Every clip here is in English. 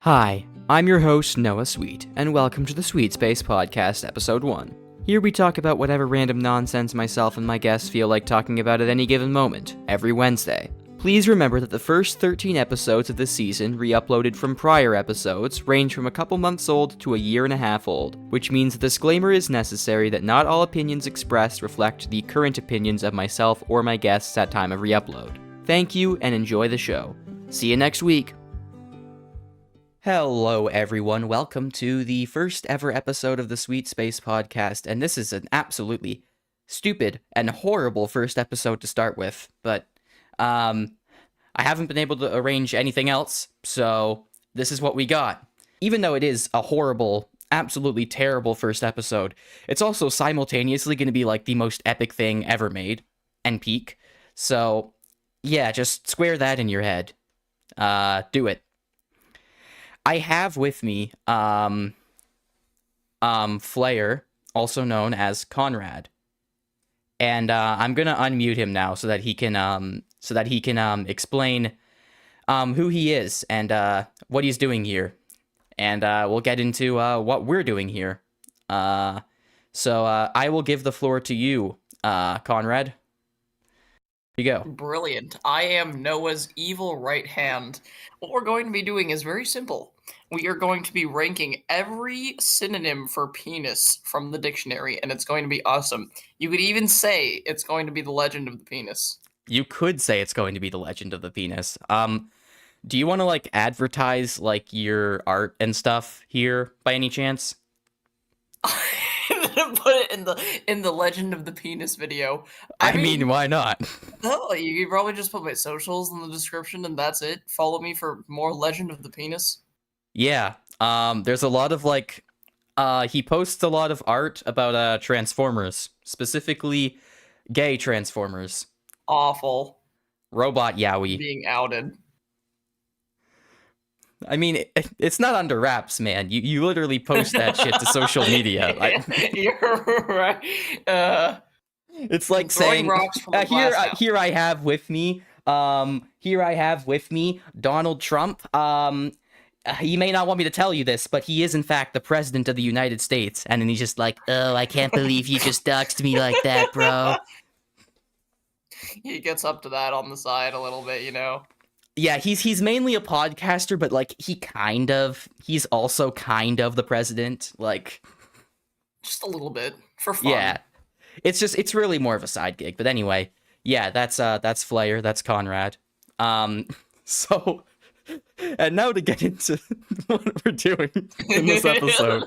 Hi, I'm your host, Noah Sweet, and welcome to the Sweet Space Podcast, Episode 1. Here we talk about whatever random nonsense myself and my guests feel like talking about at any given moment, every Wednesday. Please remember that the first 13 episodes of this season, re-uploaded from prior episodes, range from a couple months old to a year and a half old, which means a disclaimer is necessary that not all opinions expressed reflect the current opinions of myself or my guests at time of re-upload. Thank you, and enjoy the show. See you next week! Hello everyone, welcome to the first ever episode of the Sweet Space Podcast, and this is an absolutely stupid and horrible first episode to start with, but I haven't been able to arrange anything else, so this is what we got. Even though it is a horrible, absolutely terrible first episode, it's also simultaneously going to be like the most epic thing ever made, and peak, so yeah, just square that in your head. Do it. I have with me, Flair, also known as Konrad, and I'm gonna unmute him now so that he can explain who he is and what he's doing here, and we'll get into what we're doing here. So I will give the floor to you, Konrad. Here you go. Brilliant. I am Noah's evil right hand. What we're going to be doing is very simple. We are going to be ranking every synonym for penis from the dictionary, and it's going to be awesome. You could even say it's going to be the legend of the penis. You could say it's going to be the legend of the penis. Do you want to like advertise like your art and stuff here by any chance? Put it in the legend of the penis video. I mean, why not? No, you could probably just put my socials in the description and that's it. Follow me for more legend of the penis. Yeah. There's a lot of like he posts a lot of art about Transformers, specifically gay Transformers. Awful. Robot Yowie. Being outed. I mean, it's not under wraps, man. You literally post that shit to social media. You're right. It's like saying, here I have with me Donald Trump. He may not want me to tell you this, but he is in fact the president of the United States. And then he's just like, oh, I can't believe you just doxed me like that, bro. He gets up to that on the side a little bit, you know? Yeah, he's mainly a podcaster, but like he's also kind of the president, like just a little bit for fun. Yeah. It's really more of a side gig. But anyway, yeah, that's Flair, that's Konrad. So and now to get into what we're doing in this episode.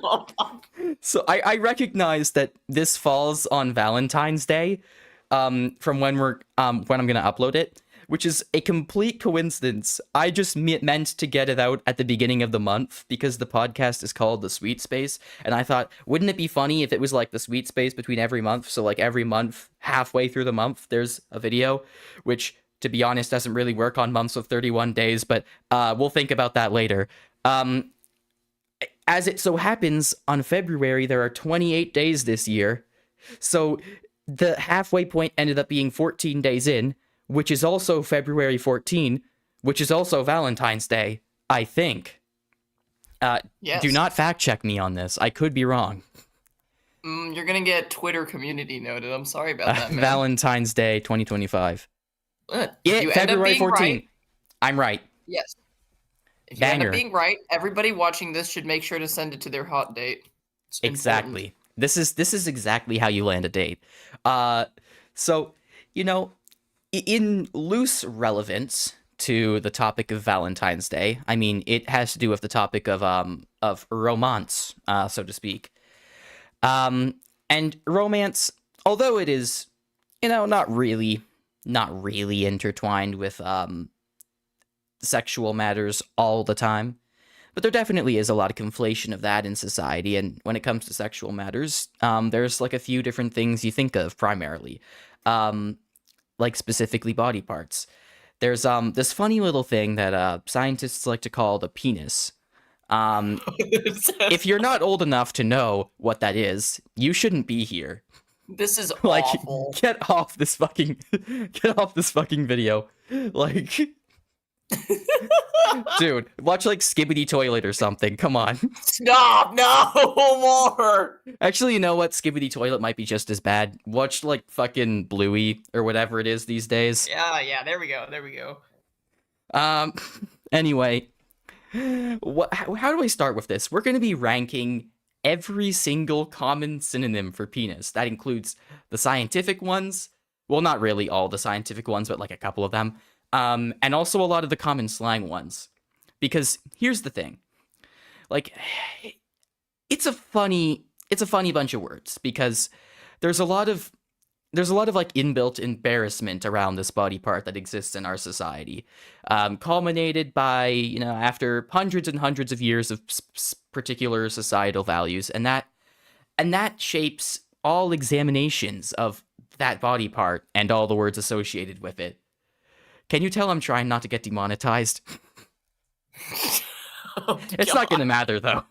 So I recognize that this falls on Valentine's Day, from when I'm gonna upload it, which is a complete coincidence. I just meant to get it out at the beginning of the month because the podcast is called The Sweet Space, and I thought, wouldn't it be funny if it was like the Sweet Space between every month? So like every month, halfway through the month, there's a video, which, to be honest, doesn't really work on months of 31 days, but we'll think about that later. As it so happens, on February, there are 28 days this year, so the halfway point ended up being 14 days in, which is also February 14, which is also Valentine's Day, I think. Yes. Do not fact check me on this. I could be wrong. You're gonna get Twitter community noted. I'm sorry about that, man. Valentine's Day 2025. Yeah, you February 14. Right. I'm right. Yes. If you end up being right, everybody watching this should make sure to send it to their hot date. Exactly. This is exactly how you land a date. So, you know, in loose relevance to the topic of Valentine's Day, I mean, it has to do with the topic of romance, so to speak. And romance, although it is, you know, not really intertwined with sexual matters all the time, but there definitely is a lot of conflation of that in society. And when it comes to sexual matters, there's like a few different things you think of primarily. Like specifically body parts. There's this funny little thing that scientists like to call the penis. If you're not old enough to know what that is, you shouldn't be here. This is like awful. Get off this fucking video. Like Dude, watch like Skibbity Toilet or something. Come on. Stop! No more. Actually, you know what? Skibbity Toilet might be just as bad. Watch like fucking Bluey or whatever it is these days. Yeah. There we go. There we go. Um. Anyway, how do I start with this? We're going to be ranking every single common synonym for penis. That includes the scientific ones. Well, not really all the scientific ones, but like a couple of them. And also a lot of the common slang ones. Because here's the thing. Like, it's a funny bunch of words because there's a lot of like inbuilt embarrassment around this body part that exists in our society, culminated by after hundreds and hundreds of years of particular societal values, and that shapes all examinations of that body part and all the words associated with it. Can you tell I'm trying not to get demonetized? Oh, It's not gonna matter though.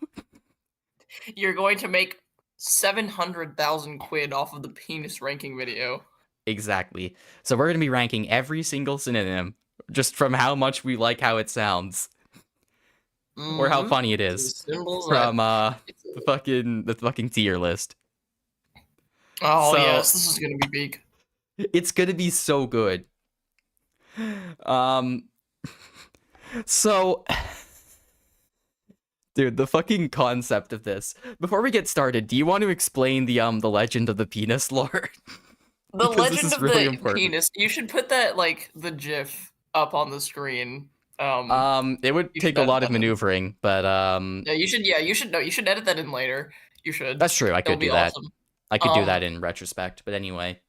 You're going to make 700,000 quid off of the penis ranking video. Exactly. So we're gonna be ranking every single synonym just from how much we like how it sounds. Or how funny it is from the fucking tier list. Oh So- yes, this is gonna be big. It's gonna be so good. So dude, the fucking concept of this. Before we get started, do you want to explain the legend of the penis lore? The Because this legend is of really the important. penis. You should put that like the GIF up on the screen. It would You take should a edit lot of that in. maneuvering, but Yeah, you should. Yeah, you should. No, you should edit that in later. You should. that's true. I It'll could be do that. awesome. I could do that in retrospect, but anyway.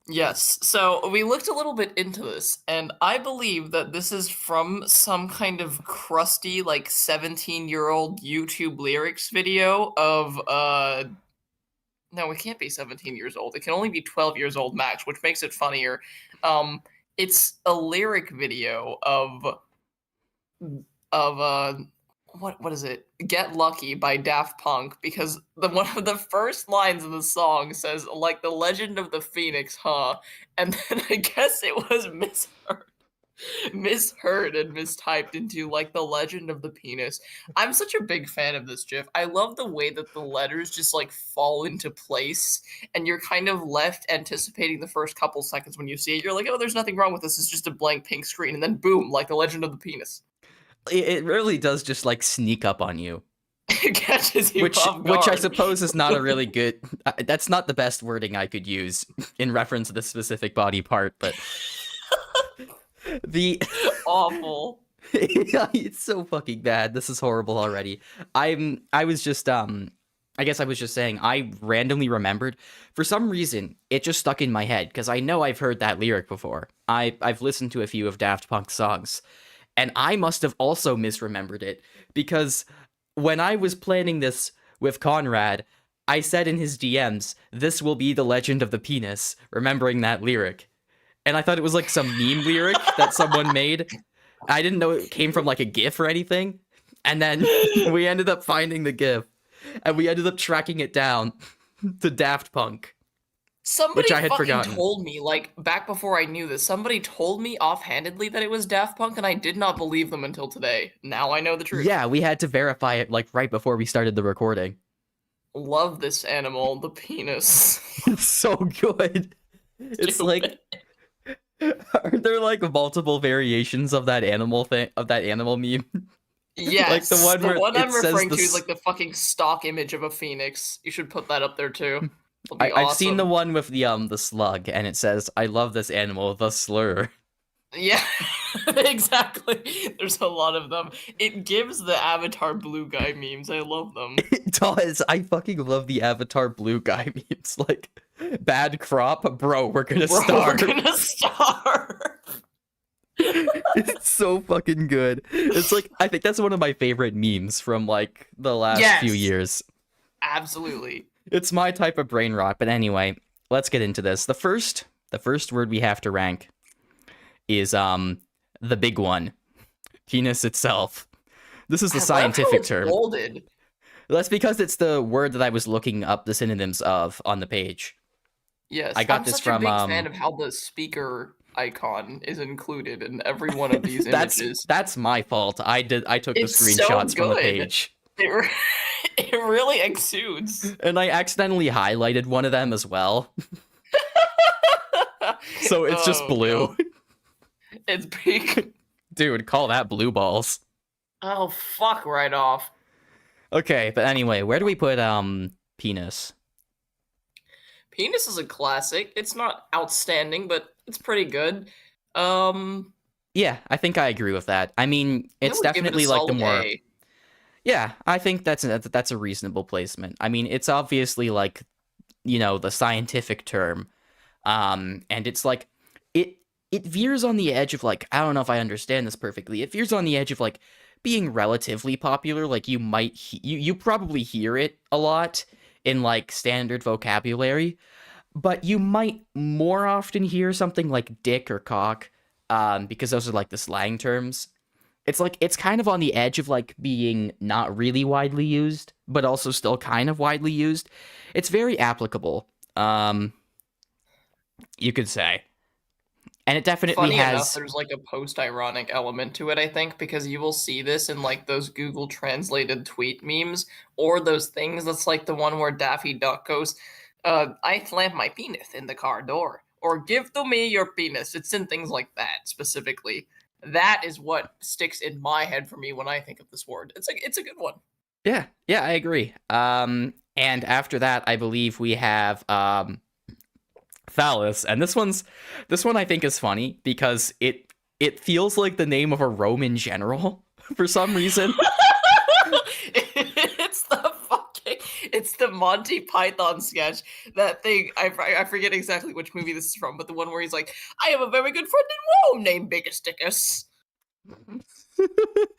Yes. So we looked a little bit into this, and I believe that this is from some kind of crusty, like 17-year-old YouTube lyrics video of no, it can't be 17 years old. It can only be 12 years old max, which makes it funnier. It's a lyric video of what is it? Get Lucky by Daft Punk, because one of the first lines of the song says like the legend of the Phoenix, huh? And then I guess it was misheard and mistyped into like the legend of the penis. I'm such a big fan of this GIF. I love the way that the letters just like fall into place and you're kind of left anticipating the first couple seconds when you see it. You're like, oh, there's nothing wrong with this. It's just a blank pink screen. And then boom, like the legend of the penis. It really does just like sneak up on you. It catches you Which off I guard. suppose is not a really good that's not the best wording I could use in reference to this specific body part, but the Awful. it's so fucking bad. This is horrible already. I was just I guess I was just saying I randomly remembered for some reason it just stuck in my head because I know I've heard that lyric before. I've listened to a few of Daft Punk's songs. And I must have also misremembered it because when I was planning this with Konrad, I said in his DMs, "This will be the legend of the penis," remembering that lyric. And I thought it was like some meme lyric that someone made. I didn't know it came from like a GIF or anything. And then we ended up finding the GIF and we ended up tracking it down to Daft Punk. Somebody Which I had fucking forgotten. told me, like, back before I knew this, somebody told me offhandedly that it was Daft Punk, and I did not believe them until today. Now I know the truth. Yeah, we had to verify it like right before we started the recording. Love this animal, the penis. It's so good. It's like, are there like multiple variations of that animal thing, of that animal meme? Yes, Like the one where I'm it says referring the to is s- like the fucking stock image of a phoenix. You should put that up there too. It'll be I've seen the awesome. one with the slug, and it says, "I love this animal, the slur." Yeah, exactly. There's a lot of them. It gives the Avatar blue guy memes. I love them. It does. I fucking love the Avatar blue guy memes. Like, bad crop, bro. We're gonna Bro, starve. we're gonna starve. It's so fucking good. It's like I think that's one of my favorite memes from like the last few Yes. years. Absolutely. It's my type of brain rot, but anyway, let's get into this. The first word we have to rank is the big one. Penis itself. This is the I love how scientific it's term. bolded. That's because it's the word that I was looking up the synonyms of on the page. Yes, I got I'm this such from, a big fan of how the speaker icon is included in every one of these That's images. that's my fault. I took the It's so screenshots from the good. page. It, it really exudes. And I accidentally highlighted one of them as well. So it's just Oh blue. no. It's big. Dude, call that blue balls. Oh fuck right off. Okay, but anyway, where do we put penis? Penis is a classic. It's not outstanding, but it's pretty good. Um, Yeah, I think I agree with that. I mean, I it's would give it a definitely like the solid more. A. Yeah, I think that's a reasonable placement. I mean, it's obviously like, the scientific term. And it's like it it veers on the edge of like, I don't know if I understand this perfectly. It veers on the edge of like being relatively popular. Like you might you probably hear it a lot in like standard vocabulary, but you might more often hear something like dick or cock, because those are like the slang terms. It's like it's kind of on the edge of like being not really widely used, but also still kind of widely used. It's very applicable, you could say. And it definitely Funny enough, has. there's like a post-ironic element to it, I think, because you will see this in like those Google translated tweet memes or those things that's like the one where Daffy Duck goes, I slammed my penis in the car door. Or give to me your penis. It's in things like that specifically. That is what sticks in my head for me when I think of this word. It's a good one. Yeah, I agree. And after that, I believe we have phallus, and this one I think is funny because it feels like the name of a Roman general for some reason. It's the Monty Python sketch. That thing, I forget exactly which movie this is from, but the one where he's like, I have a very good friend in Rome named Biggusticus.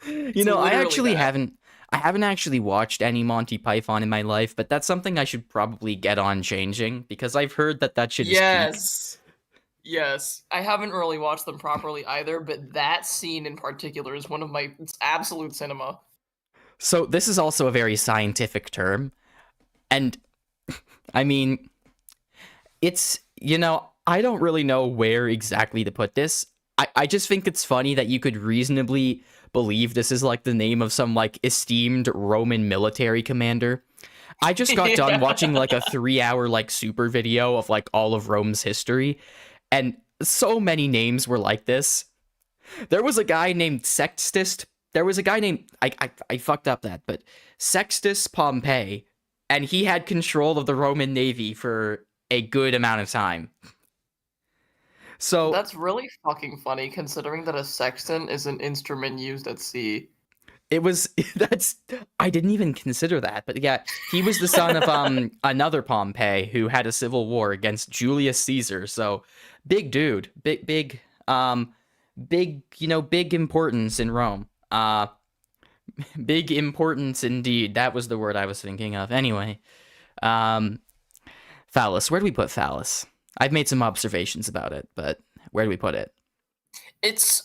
It's I literally actually that. haven't actually watched any Monty Python in my life, but that's something I should probably get on changing because I've heard that shit is peak. Yes. Yes. I haven't really watched them properly either, but that scene in particular is one of my it's absolute cinema. So this is also a very scientific term, and I mean, it's, I don't really know where exactly to put this. I just think it's funny that you could reasonably believe this is like the name of some like esteemed Roman military commander. I just got done Yeah. watching like a 3 hour like super video of like all of Rome's history, and so many names were like this. There was a guy named Sextus. There was a guy named I fucked up that, but Sextus Pompey, and he had control of the Roman navy for a good amount of time. So That's really fucking funny considering that a sextant is an instrument used at sea. it was that's I didn't even consider that, but yeah, he was the son of another Pompey who had a civil war against Julius Caesar. So big dude, big importance in Rome. Big importance indeed. That was the word I was thinking of. Anyway, um, phallus. Where do we put phallus? I've made some observations about it, but where do we put it? It's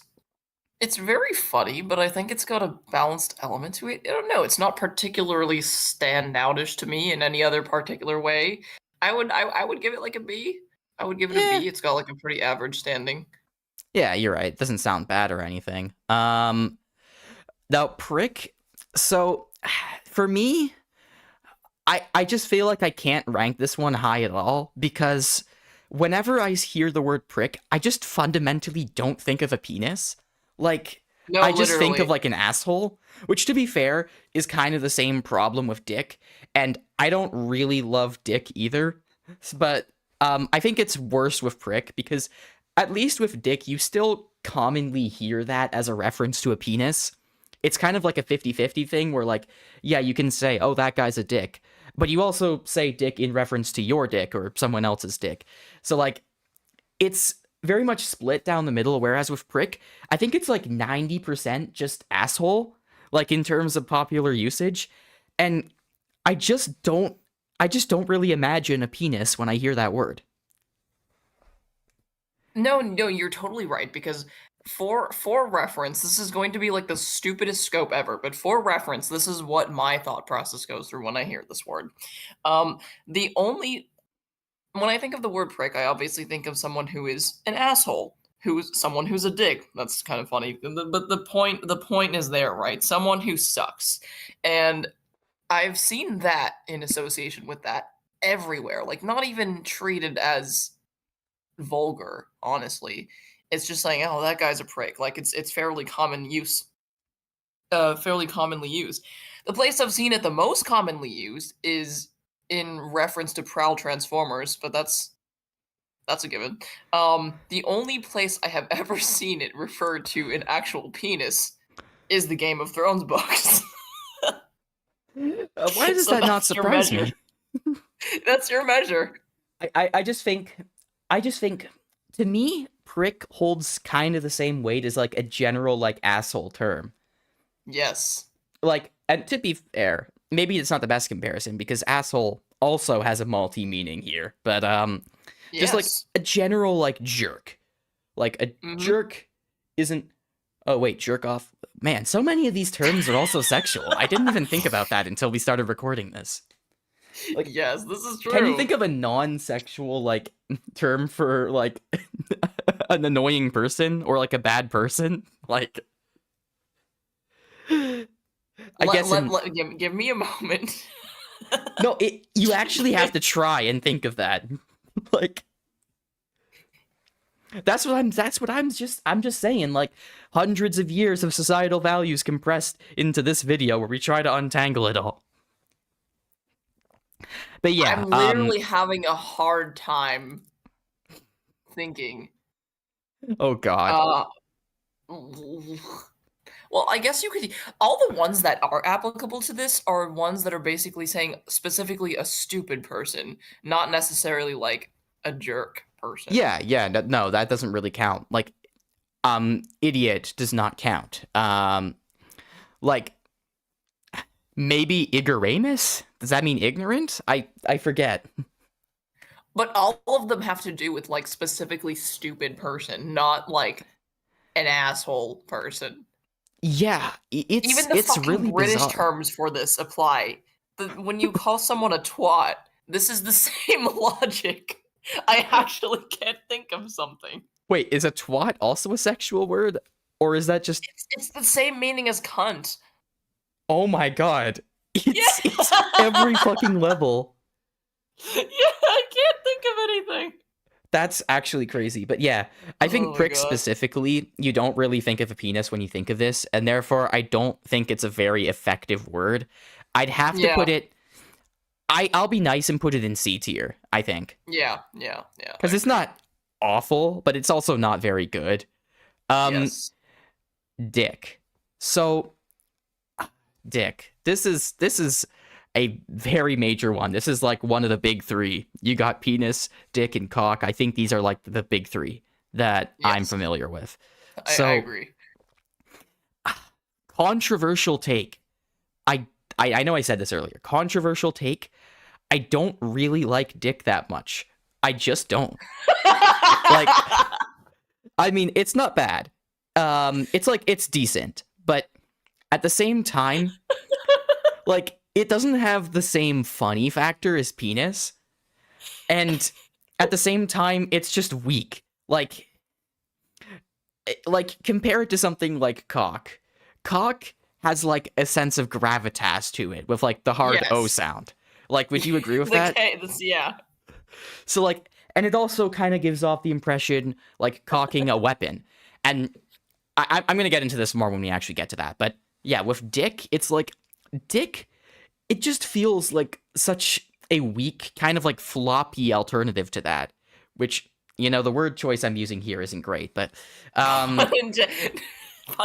it's very funny, but I think it's got a balanced element to it. I don't know. It's not particularly standoutish to me in any other particular way. I would give it like a B. I would give it a Yeah, B. It's got like a pretty average standing. yeah, you're right. It doesn't sound bad or anything. Now prick. So for me, I just feel like I can't rank this one high at all because whenever I hear the word prick, I just fundamentally don't think of a penis. Like, No, I just think of literally. like an asshole, which to be fair is kind of the same problem with dick. And I don't really love dick either. But I think it's worse with prick because at least with dick, you still commonly hear that as a reference to a penis. It's kind of like a 50-50 thing where like, yeah, you can say, oh, that guy's a dick, but you also say dick in reference to your dick or someone else's dick. So like it's very much split down the middle, whereas with prick, I think it's like 90% just asshole, like in terms of popular usage. And I just don't I just don't really imagine a penis when I hear that word. No, no, you're totally right because for reference, this is going to be like the stupidest scope ever, but for reference, this is what my thought process goes through when I hear this word. The only when I think of the word prick, I obviously think of someone who is an asshole. someone who's a dick. That's kind of funny. But the point is there, right? Someone who sucks. And I've seen that in association with that everywhere. Like not even treated as vulgar, honestly. It's just saying, "Oh, that guy's a prick." Like it's fairly common use, fairly commonly used. The place I've seen it the most commonly used is in reference to Prowl Transformers, but that's a given. The only place I have ever seen it referred to an actual penis is the Game of Thrones books. Why does So that not that's your surprise measure. me? That's your measure. I just think to me, prick holds kind of the same weight as like a general like asshole term. Yes. Like, and to be fair, maybe it's not the best comparison because asshole also has a multi meaning here, but just like Yes. a general like jerk, like a Mhm. jerk isn't. Oh wait, jerk off. Man, so many of these terms are also sexual. I didn't even think about that until we started recording this. Like, Yes, this is true. can you think of a non-sexual like term for like an annoying person or like a bad person? Like, I guess give me a moment. no, you actually have to try and think of that. Like, I'm just saying, like, hundreds of years of societal values compressed into this video where we try to untangle it all. But yeah, I'm literally having a hard time thinking. oh god. Well, I guess you could. All the ones that are applicable to this are ones that are basically saying specifically a stupid person, not necessarily like a jerk person. Yeah, no, that doesn't really count. Like, idiot does not count. Like, maybe ignoramus? Does that mean ignorant? I forget. But all of them have to do with like specifically stupid person, not like an asshole person. Yeah, Even the it's fucking really British bizarre. terms for this apply. When you call someone a twat, this is the same logic. I actually can't think of something. Wait, is a twat also a sexual word? Or is that just... It's the same meaning as cunt. Oh my god. It's Yeah. every fucking level. Yeah, I can't think of anything. That's actually crazy. But yeah, I think Oh my prick God. specifically, you don't really think of a penis when you think of this, and therefore I don't think it's a very effective word. I'd have to Yeah. put it... I'll be nice and put it in C tier, I think. Yeah. Because it's not awful, but it's also not very good. Yes. Dick. So, dick. This is a very major one. This is like one of the big three. You got penis, dick, and cock. I think these are like the big three that I'm Yes. familiar with. I agree. Controversial take. I know I said this earlier. Controversial take. I don't really like dick that much. I just don't. Like, I mean, it's not bad. It's decent, but at the same time, like, it doesn't have the same funny factor as penis, and at the same time, it's just weak. Like compare it to something like cock. Cock has like a sense of gravitas to it with like the hard O Yes. sound. Like, would you agree with that? Yeah. So like, and it also kind of gives off the impression like cocking a weapon. And I'm gonna get into this more when we actually get to that. But yeah, with dick, it's like dick. It just feels like such a weak, kind of like floppy alternative to that. Which, you know, the word choice I'm using here isn't great, but Pun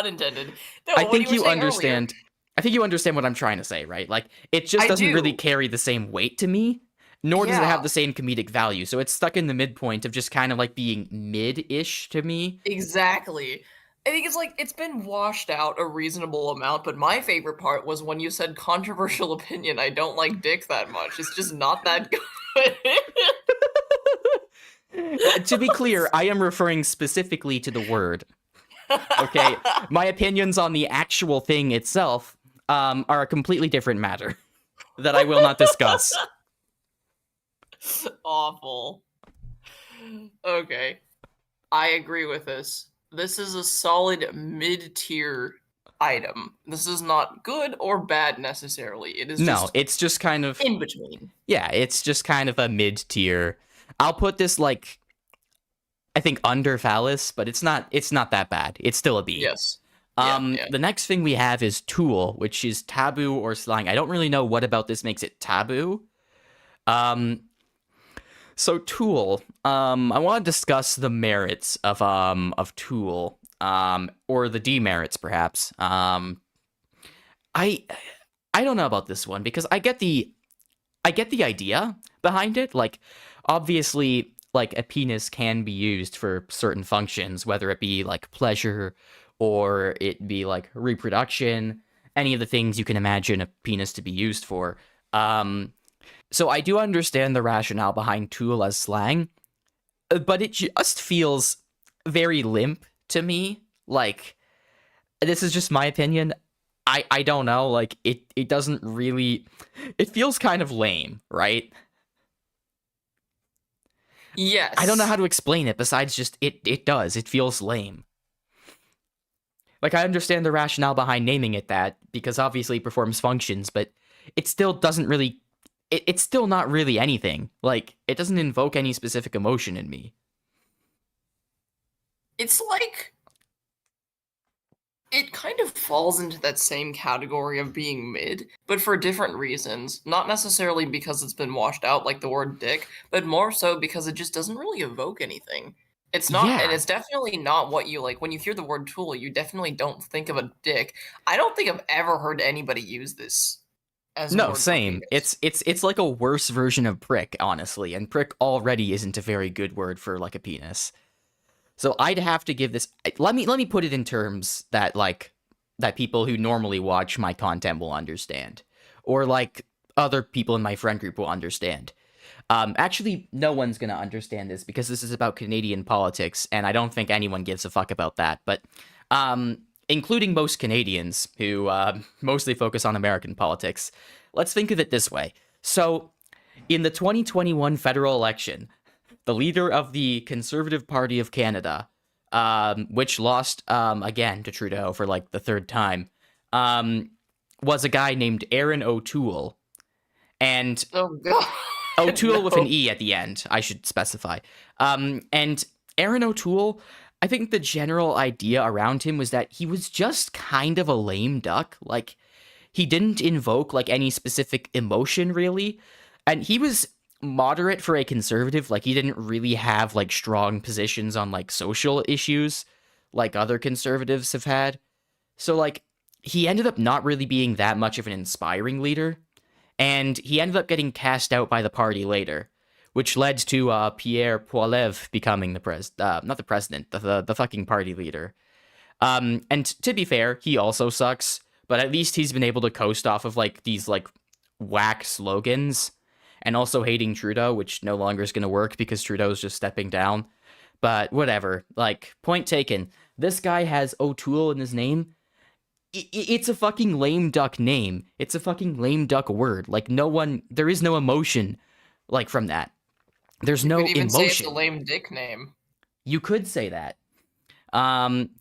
intended. No, I what think you you were saying understand. earlier. I think you understand what I'm trying to say, right? Like, it just I doesn't really do. carry the same weight to me, nor does it Yeah. have the same comedic value. So it's stuck in the midpoint of just kind of like being mid-ish to me. Exactly. I think it's like it's been washed out a reasonable amount, but my favorite part was when you said controversial opinion. I don't like dick that much. It's just not that good. To be clear, I am referring specifically to the word. Okay, my opinions on the actual thing itself are a completely different matter that I will not discuss. Awful. Okay. I agree with this. This is a solid mid-tier item. This is not good or bad necessarily. It is No, just it's just kind of, in between. yeah, it's just kind of a mid tier. I'll put this like, I think under phallus, but it's not that bad. It's still a B. Yes. Yeah. The next thing we have is tool, which is taboo or slang. I don't really know what about this makes it taboo. So tool. I want to discuss the merits of tool. Or the demerits perhaps. I don't know about this one because I get the idea behind it. Like, obviously, like a penis can be used for certain functions, whether it be like pleasure or it be like reproduction, any of the things you can imagine a penis to be used for. So I do understand the rationale behind tool as slang, but it just feels very limp to me. Like, this is just my opinion. I don't know, like it doesn't really, it feels kind of lame, right? Yes. I don't know how to explain it besides just it feels lame. Like, I understand the rationale behind naming it that because obviously it performs functions, but it still doesn't really, it's still not really anything. Like, it doesn't invoke any specific emotion in me. It's like it kind of falls into that same category of being mid, but for different reasons. Not necessarily because it's been washed out like the word dick, but more so because it just doesn't really evoke anything. It's not, and Yeah. it's definitely not what you like. When you hear the word tool, you definitely don't think of a dick. I don't think I've ever heard anybody use this as a No, word for same. penis. It's like a worse version of prick, honestly, and prick already isn't a very good word for like a penis. So I'd have to give this. Let me put it in terms that like that people who normally watch my content will understand, or like other people in my friend group will understand. Actually, no one's gonna understand this because this is about Canadian politics, and I don't think anyone gives a fuck about that. But including most Canadians who mostly focus on American politics, let's think of it this way. So, in the 2021 federal election, the leader of the Conservative Party of Canada, which lost again to Trudeau for like the third time, was a guy named Aaron O'Toole. And Oh god. O'Toole with an No. E at the end, I should specify. And Aaron O'Toole, I think the general idea around him was that he was just kind of a lame duck. Like, he didn't invoke like any specific emotion really. And he was moderate for a conservative. Like, he didn't really have like strong positions on like social issues like other conservatives have had. So like, he ended up not really being that much of an inspiring leader, and he ended up getting cast out by the party later, which led to Pierre Poilievre becoming not the president, the fucking party leader. And to be fair, he also sucks, but at least he's been able to coast off of like these like whack slogans, and also hating Trudeau, which no longer is going to work because Trudeau's just stepping down. But whatever, like, point taken. This guy has O'Toole in his name. It's a fucking lame duck name. It's a fucking lame duck word. Like, there is no emotion, like, from that. There's You no could even say it's a emotion. lame dick name. You could say that. Um,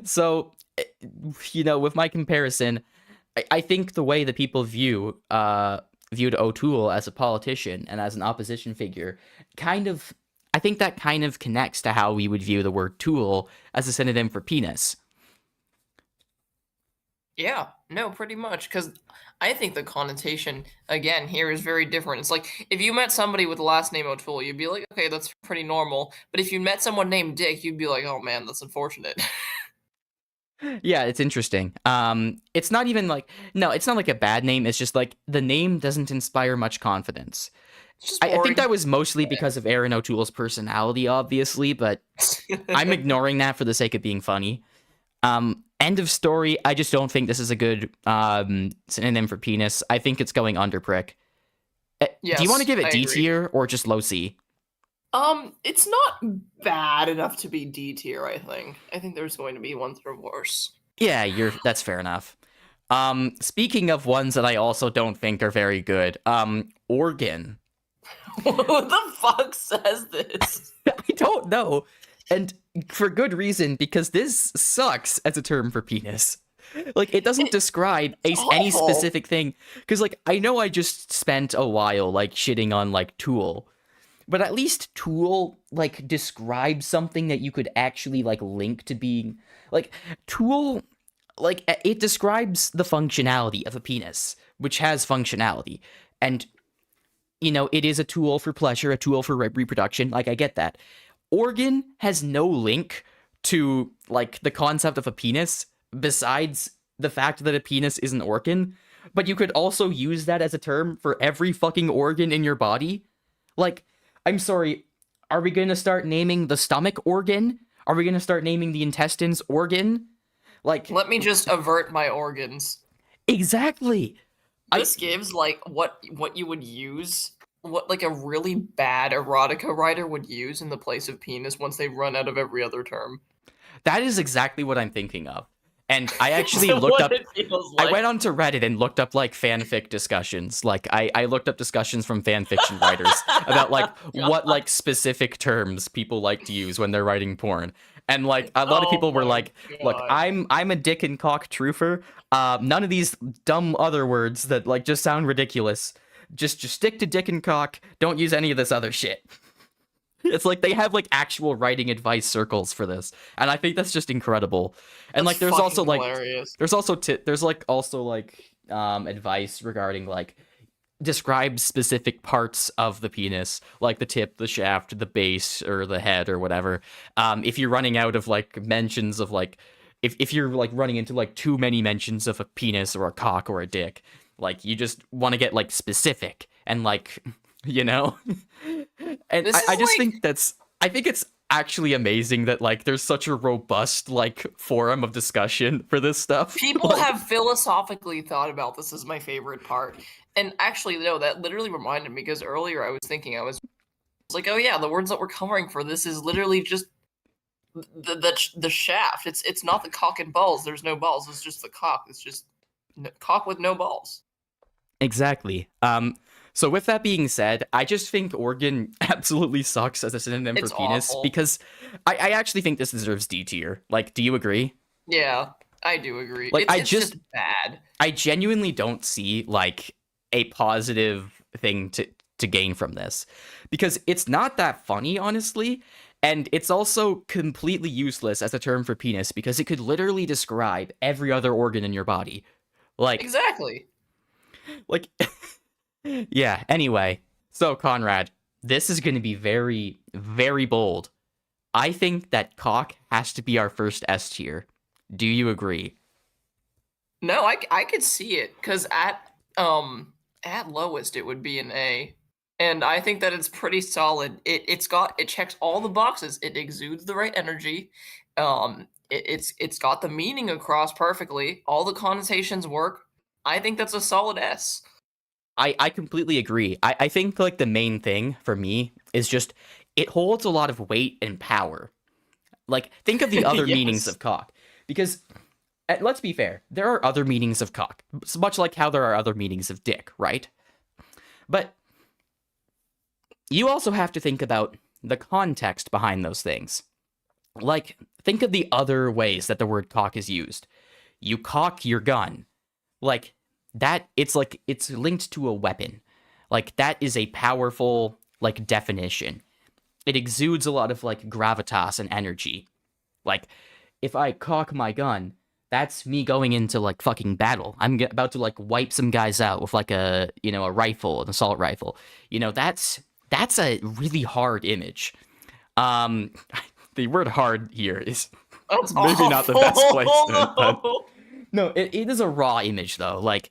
so, with my comparison, I think the way that people viewed O'Toole as a politician and as an opposition figure, I think that kind of connects to how we would view the word tool as a synonym for penis. Yeah, no, pretty much. Because I think the connotation, again, here is very different. It's like if you met somebody with the last name O'Toole, you'd be like, okay, that's pretty normal. But if you met someone named Dick, you'd be like, oh man, that's unfortunate. Yeah, it's interesting. It's not even like, no, it's not like a bad name. It's just like the name doesn't inspire much confidence. It's just I think boring. that was mostly because of Aaron O'Toole's personality, obviously, but I'm ignoring that for the sake of being funny. End of story. I just don't think this is a good synonym for penis. I think it's going under prick. Do you Yes, want to give it I D agree. tier or just low C? It's not bad enough to be D tier, I think. I think there's going to be ones that are worse. Yeah, that's fair enough. Speaking of ones that I also don't think are very good, organ. What the fuck says this? I don't know. And for good reason, because this sucks as a term for penis. Like, it doesn't describe It's any awful. specific thing. Because, like, I know I just spent a while, like, shitting on, like, Tool. But at least Tool, like, describes something that you could actually, like, link to being. Like, Tool, like, it describes the functionality of a penis, which has functionality. And, it is a tool for pleasure, a tool for reproduction. Like, I get that. Organ has no link to, like, the concept of a penis besides the fact that a penis is an organ. But you could also use that as a term for every fucking organ in your body. Like, I'm sorry, are we going to start naming the stomach organ? Are we going to start naming the intestines organ? Like, Let me just avert my organs. exactly. This gives like what you would use, what like a really bad erotica writer would use in the place of penis once they run out of every other term. That is exactly what I'm thinking of. And I actually So looked what up, it feels I like. went onto Reddit and looked up, like, fanfic discussions. Like, I looked up discussions from fanfiction writers about, like, what, like, specific terms people like to use when they're writing porn. And, like, a lot of Oh people were my like, look, god. I'm a dick and cock truther. None of these dumb other words that, like, just sound ridiculous. Just stick to dick and cock. Don't use any of this other shit. It's like they have, like, actual writing advice circles for this, and I think that's just incredible. And, That's like, there's also, fucking like, hilarious. advice regarding, like, describe specific parts of the penis, like the tip, the shaft, the base, or the head, or whatever. If you're running out of, like, mentions of, like, if you're, like, running into, like, too many mentions of a penis or a cock or a dick, like, you just want to get, like, specific and, like, you know. And This I is just like I think it's actually amazing that, like, there's such a robust, like, forum of discussion for this stuff. people Like, have philosophically thought about this is my favorite part. And actually, no, that literally reminded me because earlier I was like, oh yeah, the words that we're covering for this is literally just the shaft. It's not the cock and balls. There's no balls. It's just the cock. It's just cock with no balls. exactly. So with that being said, I just think organ absolutely sucks as a synonym for It's penis awful. because I actually think this deserves D tier. Like, do you agree? Yeah, I do agree. Like, It's just bad. I genuinely don't see, like, a positive thing to gain from this because it's not that funny, honestly, and it's also completely useless as a term for penis because it could literally describe every other organ in your body. Like, Exactly. like, yeah. Anyway, so Konrad, this is going to be very, very bold. I think that cock has to be our first S tier. Do you agree? No, I could see it because at lowest it would be an A, and I think that it's pretty solid. It checks all the boxes. It exudes the right energy. It's got the meaning across perfectly. All the connotations work. I think that's a solid S. I completely agree. I think, like, the main thing for me is just it holds a lot of weight and power. Like, think of the other meanings Yes. of cock. Because, let's be fair, there are other meanings of cock, much like how there are other meanings of dick, right? But you also have to think about the context behind those things. Like, think of the other ways that the word cock is used. You cock your gun. Like, that, it's linked to a weapon. Like, that is a powerful, like, definition. It exudes a lot of, like, gravitas and energy. Like, if I cock my gun, that's me going into, like, fucking battle. I'm about to, like, wipe some guys out with, like, a rifle, an assault rifle. That's a really hard image. Um, the word hard here is That's maybe not the best place to. awful. No, it is a raw image though. Like,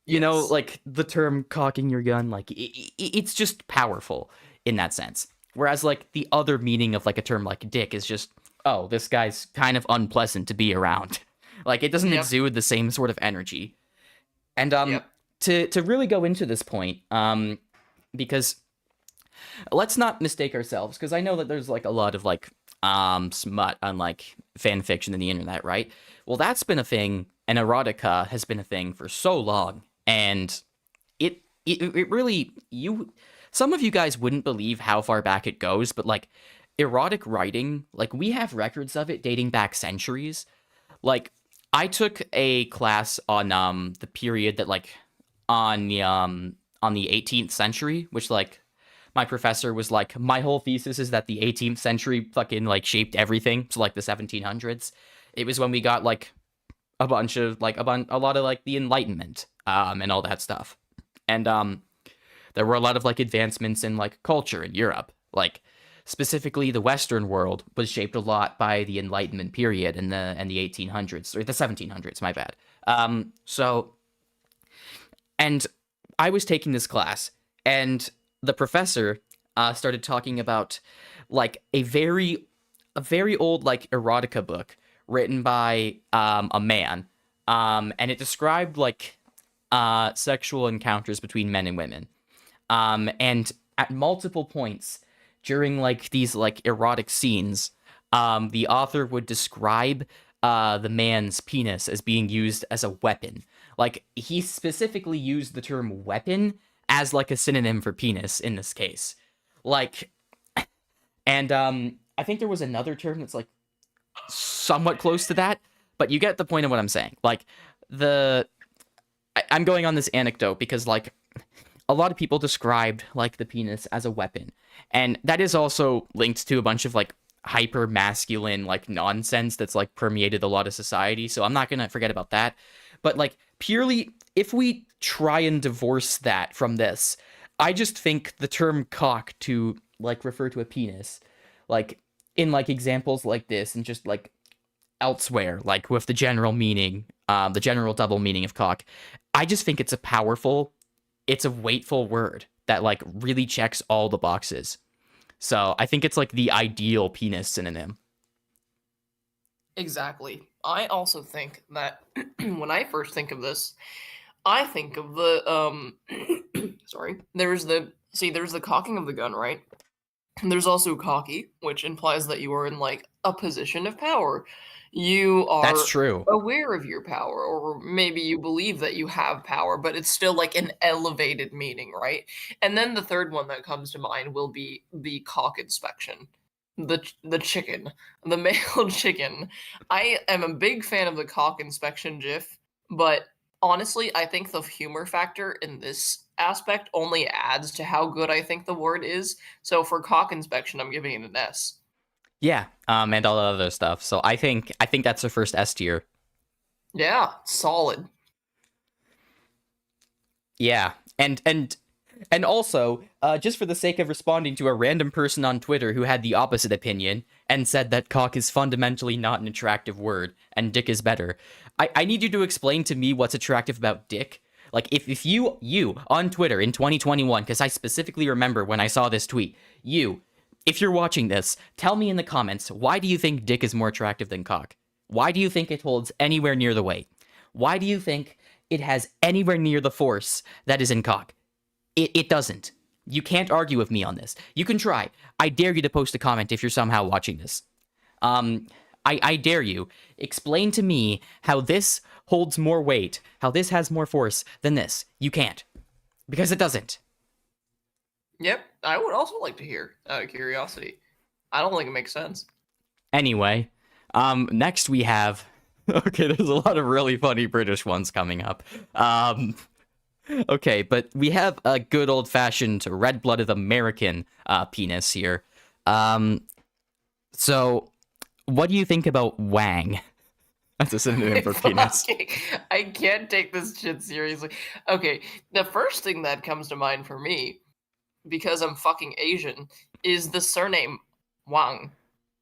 Yes. like the term cocking your gun, like, it's just powerful in that sense. Whereas, like, the other meaning of, like, a term like dick is just, oh, this guy's kind of unpleasant to be around. Like, it doesn't Yep. exude the same sort of energy. And Yep. to really go into this point, because let's not mistake ourselves, because I know that there's, like, a lot of, like, smut on, like, fan fiction in the internet, right? Well, that's been a thing, and erotica has been a thing for so long, and it really, some of you guys wouldn't believe how far back it goes, but, like, erotic writing, like we have records of it dating back centuries. Like I took a class on the period that like on the 18th century, which like my professor was like, my whole thesis is that the 18th century fucking like shaped everything. So like the 1700s, it was when we got like a bunch of like a lot of like the Enlightenment and all that stuff, and there were a lot of like advancements in like culture in Europe, like specifically the Western world was shaped a lot by the Enlightenment period in the 1800s or the 1700s. My bad. So and I was taking this class, and the professor started talking about like a very old like erotica book written by a man, and it described like sexual encounters between men and women, and at multiple points during like these like erotic scenes, the author would describe the man's penis as being used as a weapon. Like he specifically used the term weapon as like a synonym for penis in this case. Like, and I think there was another term that's like somewhat close to that, but you get the point of what I'm saying. Like I'm going on this anecdote because like a lot of people described like the penis as a weapon, and that is also linked to a bunch of like hyper masculine like nonsense that's like permeated a lot of society, so I'm not gonna forget about that. But like purely if we try and divorce that from this, I just think the term cock to like refer to a penis, like in like examples like this and just like elsewhere, like with the general meaning, the general double meaning of cock, I just think it's a weightful word that like really checks all the boxes. So I think it's like the ideal penis synonym. Exactly. I also think that when I first think of this, I think of the sorry. There's the cocking of the gun, right? And there's also cocky, which implies that you are in like a position of power. You That's are true. aware of your power, or maybe you believe that you have power, but it's still like an elevated meaning, right? And then the third one that comes to mind will be the cock inspection. The chicken, the male chicken. I am a big fan of the cock inspection gif, but honestly, I think the humor factor in this aspect only adds to how good I think the word is. So for cock inspection, I'm giving it an S. Yeah, and all the other stuff. So I think that's the first S tier. Yeah, solid. Yeah, and also, just for the sake of responding to a random person on Twitter who had the opposite opinion and said that cock is fundamentally not an attractive word and dick is better, I need you to explain to me what's attractive about dick. Like, if you on Twitter in 2021, because I specifically remember when I saw this tweet, if you're watching this, tell me in the comments, why do you think dick is more attractive than cock? Why do you think it holds anywhere near the weight? Why do you think it has anywhere near the force that is in cock? It doesn't. You can't argue with me on this. You can try. I dare you to post a comment if you're somehow watching this. I dare you. Explain to me how this holds more weight, how this has more force than this. You can't. Because it doesn't. Yep, I would also like to hear out of curiosity. I don't think it makes sense. Anyway, next we have... Okay, there's a lot of really funny British ones coming up. Okay, but we have a good old-fashioned red-blooded American penis here. So, what do you think about wang? That's a synonym for penis. I can't take this shit seriously. Okay, the first thing that comes to mind for me, because I'm fucking Asian, is the surname Wang,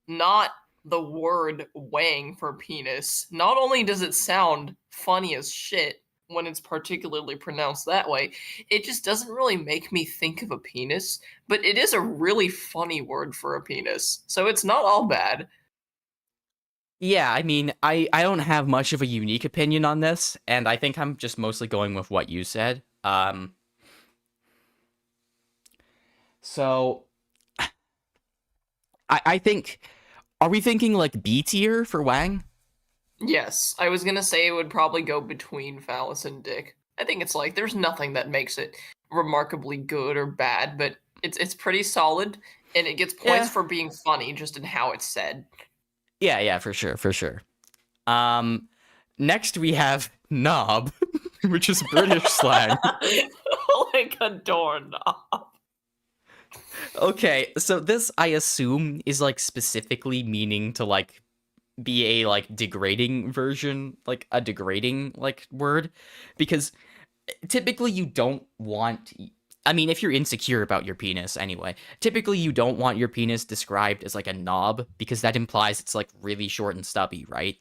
not the word wang for penis. Not only does it sound funny as shit when it's particularly pronounced that way, it just doesn't really make me think of a penis, but it is a really funny word for a penis, so it's not all bad. Yeah, I mean, I don't have much of a unique opinion on this, and I think I'm just mostly going with what you said. So I think, are we thinking like B tier for Wang? Yes, I was gonna say it would probably go between phallus and dick. I think it's like there's nothing that makes it remarkably good or bad, but it's pretty solid. and it gets points Yeah. for being funny just in how it's said. Yeah, for sure. Next we have knob, which is British slang. Like a doorknob. Okay, so this I assume is like specifically meaning to like be a like degrading version, like a degrading like word, because typically you don't want. I mean, if you're insecure about your penis anyway, typically you don't want your penis described as like a knob because that implies it's like really short and stubby, right?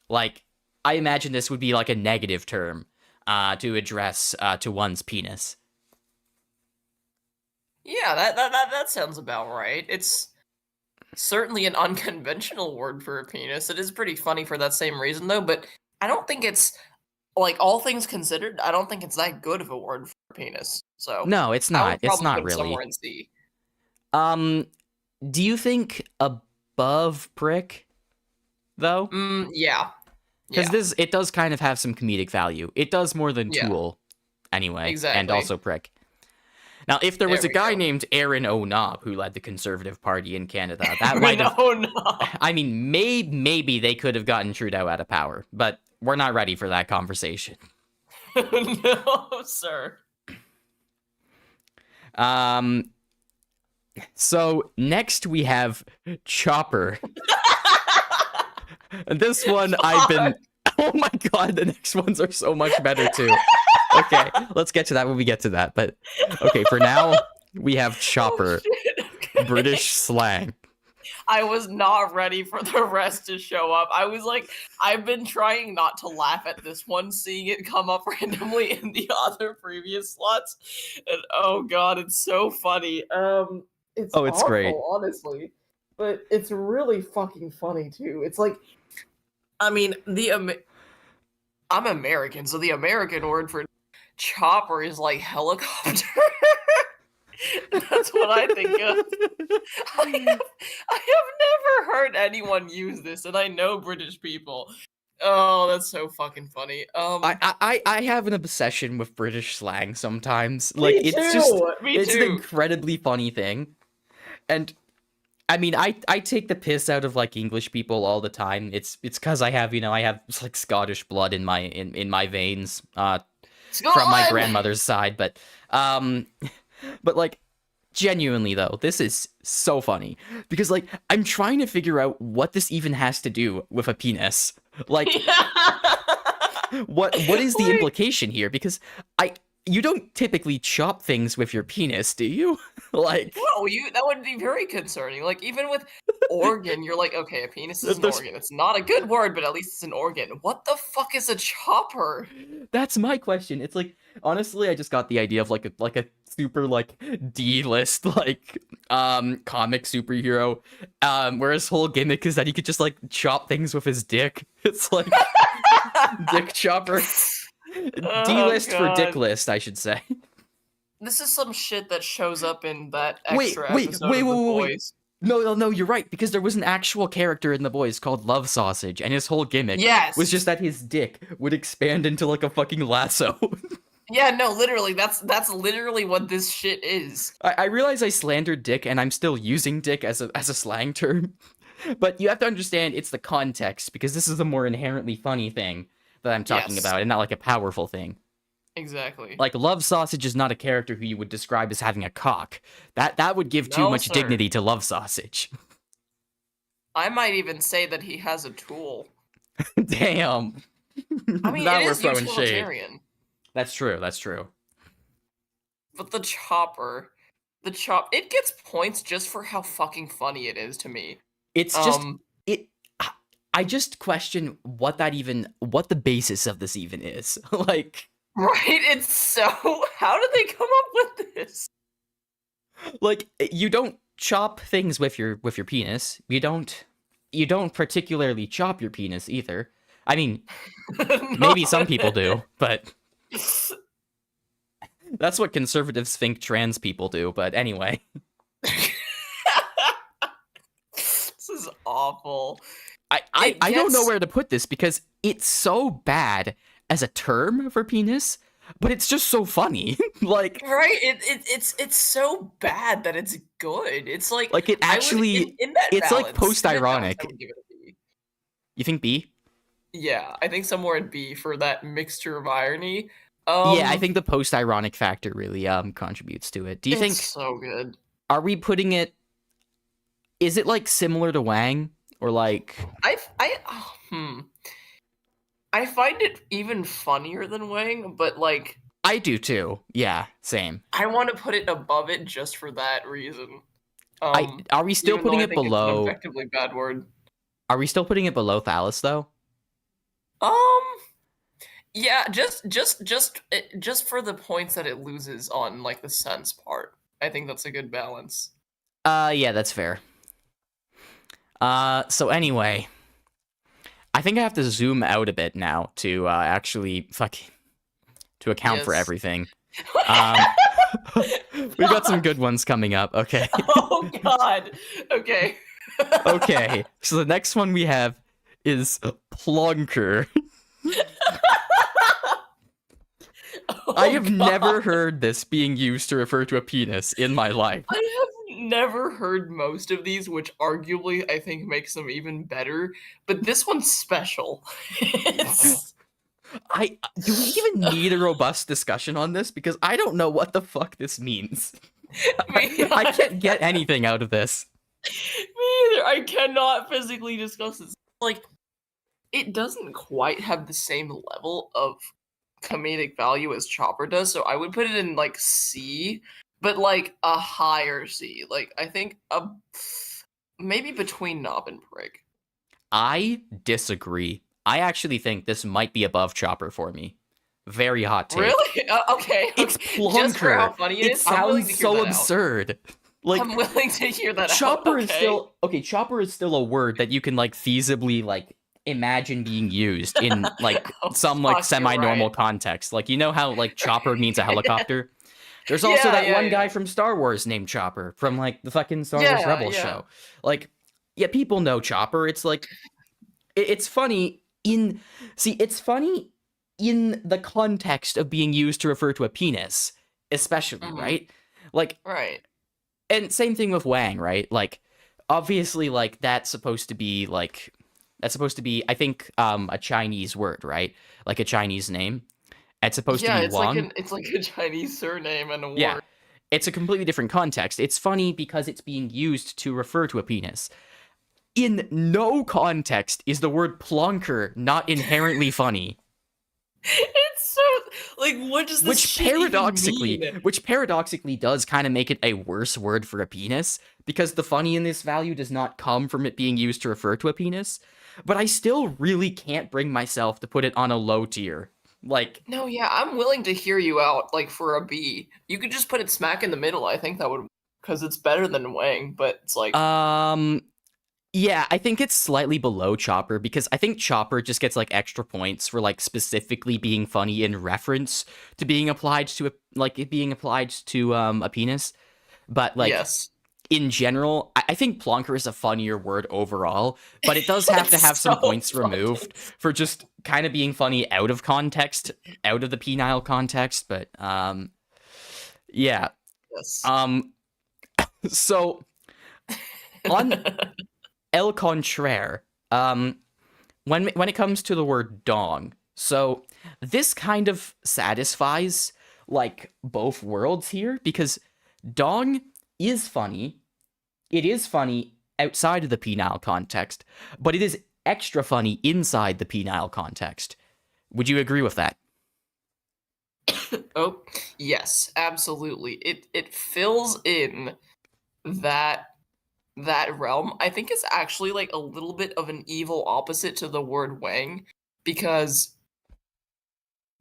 Like, I imagine this would be like a negative term to address to one's penis. Yeah, that sounds about right. It's certainly an unconventional word for a penis. It is pretty funny for that same reason, though, but I don't think it's, like, all things considered, I don't think it's that good of a word for a penis. So, No, it's I not. would It's probably not put it somewhere really. in C. Um, do you think above prick though? Yeah. Because Yeah. it does kind of have some comedic value. It does more than Yeah. tool, anyway, and Exactly. also prick. Now, if there was There a we guy go. named Aaron O'Nob who led the Conservative Party in Canada, that might have. No, no. I mean, maybe they could have gotten Trudeau out of power, but we're not ready for that conversation. No, sir. So next we have Chopper. This one I've been. Oh my god, the next ones are so much better too. Okay, let's get to that when we get to that. But okay, for now we have Chopper, Okay. British slang. I was not ready for the rest to show up. I was like, I've been trying not to laugh at this one, seeing it come up randomly in the other previous slots. And oh god, it's so funny. It's Oh, it's great. awful, honestly. But it's really fucking funny too. It's like, I mean, I'm American, so the American word for chopper is like helicopter. That's what I think of. I have never heard anyone use this, and I know British people. Oh, that's so fucking funny. I have an obsession with British slang sometimes. Me Like it's just too. Me it's an too. incredibly funny thing. And I mean, I take the piss out of like English people all the time. It's because I have like Scottish blood in my veins from my grandmother's side, but like genuinely though, this is so funny because like I'm trying to figure out what this even has to do with a penis. Like what is the implication here? Because you don't typically chop things with your penis, do you? Like No, that would be very concerning. Like even with organ, you're like, okay, a penis is an organ. It's not a good word, but at least it's an organ. What the fuck is a chopper? That's my question. It's like honestly, I just got the idea of like a super like D-list like comic superhero where his whole gimmick is that he could just like chop things with his dick. It's like dick chopper. D-list for dick list, I should say. This is some shit that shows up in that extra episode of The Boys. No, you're right, because there was an actual character in The Boys called Love Sausage, and his whole gimmick was just that his dick would expand into like a fucking lasso. Yeah, no, literally, that's literally what this shit is. I realize I slandered dick, and I'm still using dick as a slang term, but you have to understand it's the context, because this is a more inherently funny thing that I'm talking about, and not like a powerful thing. Exactly. Like Love Sausage is not a character who you would describe as having a cock. That would give too much dignity to Love Sausage. I might even say that he has a tool. Damn. I mean, it is utilitarian. Shade. That's true. But the chopper, it gets points just for how fucking funny it is to me. It's just I just question what the basis of this even is. Like right? It's so how did they come up with this? Like you don't chop things with your penis. You don't particularly chop your penis either. I mean, maybe some people do, but that's what conservatives think trans people do, but anyway. This is awful. I don't know where to put this because it's so bad as a term for penis, but it's just so funny. like Right? It's so bad that it's good. It's like like it I would actually in that it's like balance, in that balance, I post-ironic. would give it a B. You think B? Yeah, I think somewhere in B for that mixture of irony. Yeah, I Um, think the post-ironic factor really contributes to it. Do you it's think so good. are we putting it is it like similar to Wang or like I find it even funnier than Wang, but like I do too. Yeah, same. I want to put it above it just for that reason. I are we still Even though putting I it think it's an below objectively bad word. are we still putting it below Thales though? Um, yeah, just for the points that it loses on like the sense part. I think that's a good balance. Yeah, that's fair. So anyway, I think I have to zoom out a bit now to actually to account for Yes. everything. Um, we got some good ones coming up. Okay. Oh God. Okay. Okay. So the next one we have is plonker. I Oh have never God. heard this being used to refer to a penis in my life. I have never heard most of these, which arguably I think makes them even better. But this one's special. It's I do we even need a robust discussion on this because I don't know what the fuck this means. I can't get anything out of this. Me either. I cannot physically discuss this. Like, it doesn't quite have the same level of comedic value as Chopper does, so I would put it in like C, but like a higher C. Like I think maybe between Knob and Prig. I disagree. I actually think this might be above Chopper for me. Very hot take. Really? Okay. It's Just for how plonker. funny it It is, I'm willing to sounds hear so that out. absurd. Like I'm willing to hear that Chopper out. is Okay. still okay. Chopper is still a word that you can like feasibly like imagine being used in like Oh, some like fuck, you're semi-normal right. context. Like you know how like Chopper means a helicopter. There's also Yeah, that yeah, one guy yeah. from Star Wars named Chopper from like the fucking Star Wars Yeah, Rebels yeah. show. Like yeah, people know Chopper. It's like it's funny in it's funny in the context of being used to refer to a penis, especially, Mhm. right? Like Right. and same thing with Wang, right? Like obviously like that's supposed to be I think a Chinese word, right? Like a Chinese name. It's supposed to Yeah, be Wang. it's like a Chinese surname and a Yeah. word. It's a completely different context. It's funny because it's being used to refer to a penis. In no context is the word plonker not inherently funny. It's so like what does this shit even mean? Which paradoxically does kind of make it a worse word for a penis because the funny in this value does not come from it being used to refer to a penis, but I still really can't bring myself to put it on a low tier. Like No, yeah, I'm willing to hear you out like for a B. You could just put it smack in the middle. I think that would because it's better than Wang, but it's like um yeah, I think it's slightly below Chopper because I think Chopper just gets like extra points for like specifically being funny in reference to being applied to it being applied to a penis. But like yes. in general, I think plonker is a funnier word overall, but it does have to have It's some so points fucking removed for just kind of being funny out of context, out of the penile context. But yeah. yes. Um, so on El Contraire, when it comes to the word dong, so this kind of satisfies like both worlds here because dong is funny. It is funny outside of the penile context, but it is extra funny inside the penile context. Would you agree with that? Oh, yes, absolutely. It fills in that that realm. I think it's actually like a little bit of an evil opposite to the word Wang because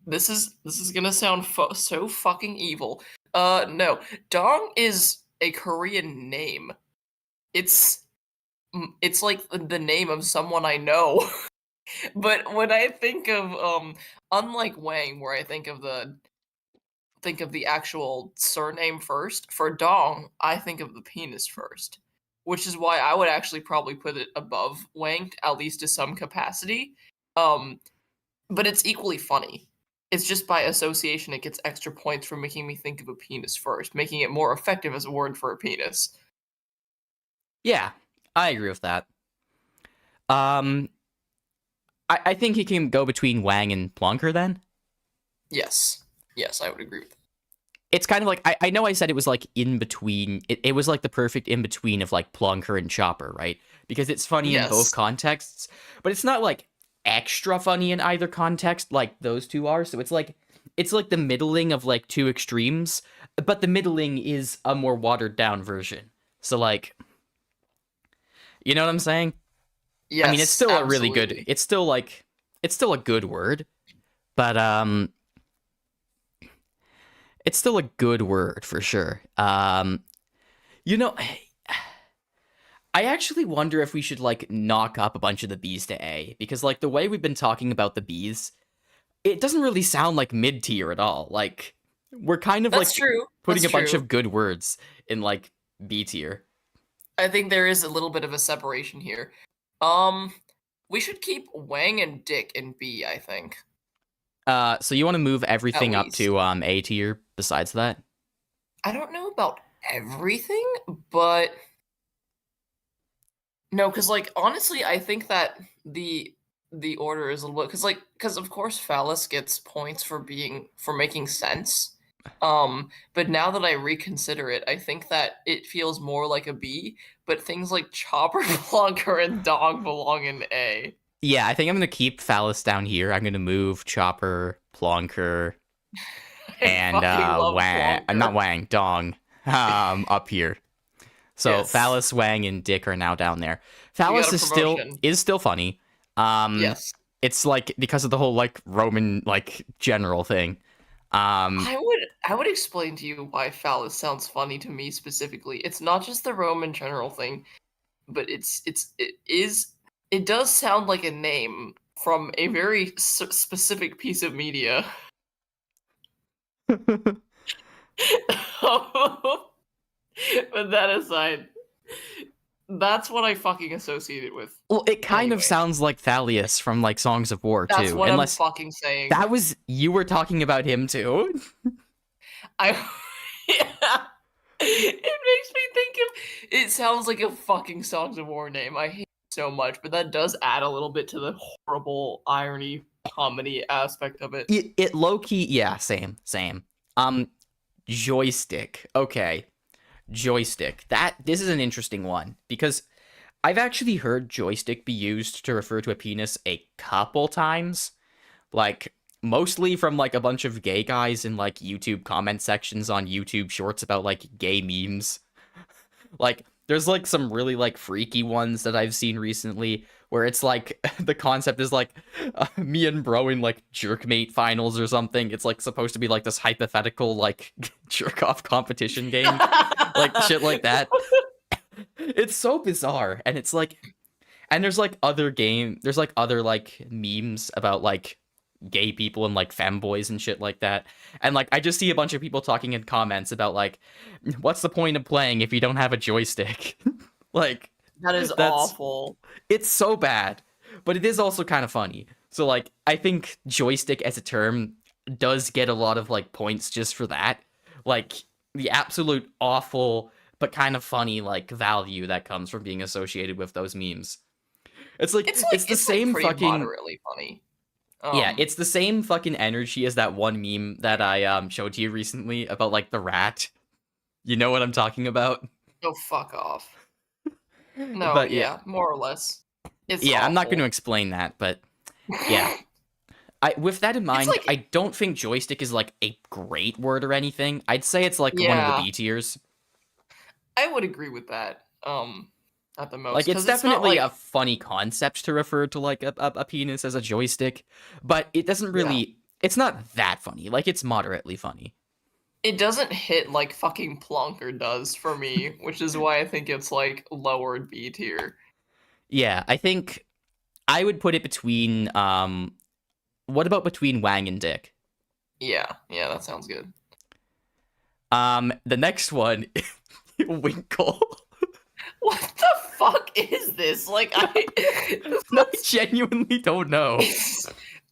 this is gonna sound so fucking evil. No, Dong is a Korean name. It's it's like the name of someone I know. But when I think of unlike Wang, where I think of the actual surname first, for Dong, I think of the penis first. Which is why I would actually probably put it above Wang, at least to some capacity. Um, but it's equally funny. It's just by association it gets extra points for making me think of a penis first, making it more effective as a word for a penis. Yeah, I agree with that. Um, I think he can go between Wang and Plonker then. Yes. Yes, I would agree with that. It's kind of like I know I said it was like in between. It was like the perfect in between of like Plonker and Chopper, right? Because it's funny in both Yes. contexts, but it's not like extra funny in either context like those two are. So it's like the middling of like two extremes, but the middling is a more watered down version. So like, you know what I'm saying? I mean, it's Yes, still a really good. absolutely. It's still like it's still a good word, but it's still a good word for sure. You know, I actually wonder if we should like knock up a bunch of the B's to A because like the way we've been talking about the B's, it doesn't really sound like mid tier at all. Like we're kind of That's like true. putting That's a bunch true. of good words in like B tier. I think there is a little bit of a separation here. Um, we should keep Wang and Dick in B, I think. So you want to move At everything up least. to A tier besides that? I don't know about everything, but no, because like honestly, I think that the order is a little bit because of course phallus gets points for making sense. But now that I reconsider it, I think that it feels more like a B, but things like chopper, plonker, and dog belong in A. Yeah, I think I'm gonna keep Phallus down here. I'm gonna move Chopper, Plonker, I and fucking love Wang. Not plonker. Wang, Dong. Up here. So Yes, Phallus, Wang, and Dick are now down there. we got Phallus a promotion. is still funny. Yes. It's like because of the whole like Roman like general thing. Um, I would explain to you why phallus sounds funny to me specifically. It's not just the Roman general thing, but it does sound like a name from a very specific piece of media. But that aside, that's what I fucking associate it with. well, it kind of Anyway, sounds like Thalius from like Songs of War that's too. what I'm Unless fucking saying. that was you were talking about him too. I yeah. It makes me think of it sounds like a fucking Songs of War name. I hate it so much, but that does add a little bit to the horrible irony comedy aspect of it. It low key, yeah, same. Um, joystick. Okay, joystick. This is an interesting one because I've actually heard joystick be used to refer to a penis a couple times, like mostly from like a bunch of gay guys in like YouTube comment sections on YouTube shorts about like gay memes. Like there's like some really like freaky ones that I've seen recently where it's like the concept is like me and bro in like jerkmate finals or something. It's like supposed to be like this hypothetical like jerk off competition game, like shit like that. It's so bizarre, and it's like, and there's like other like memes about like gay people and like femboys and shit like that. And like I just see a bunch of people talking in comments about like what's the point of playing if you don't have a joystick? Like That is that's awful. it's so bad, but it is also kind of funny. So like I think joystick as a term does get a lot of like points just for that. Like the absolute awful but kind of funny like value that comes from being associated with those memes. It's the It's like same pretty fucking moderately funny. yeah, it's the same fucking energy as that one meme that I showed to you recently about like the rat. You know what I'm talking about? Oh fuck off. No, But yeah, yeah, more or less. It's yeah, I'm not going to awful. explain that, but yeah. I with that in It's mind, like I don't think joystick is like a great word or anything. I'd say it's like one of the yeah, B tiers. I would agree with that. At the Like most, it's because it's not definitely like a funny concept to refer to like a penis as a joystick, but it doesn't yeah, really. It's not that funny. Like it's moderately funny. it doesn't hit like fucking Plonker does for me, which is why I think it's like lowered B tier. Yeah, I think I would put it between. What about between Wang and Dick? Yeah, yeah, that sounds good. The next one, Winkle. What the fuck is this? Like I genuinely don't know.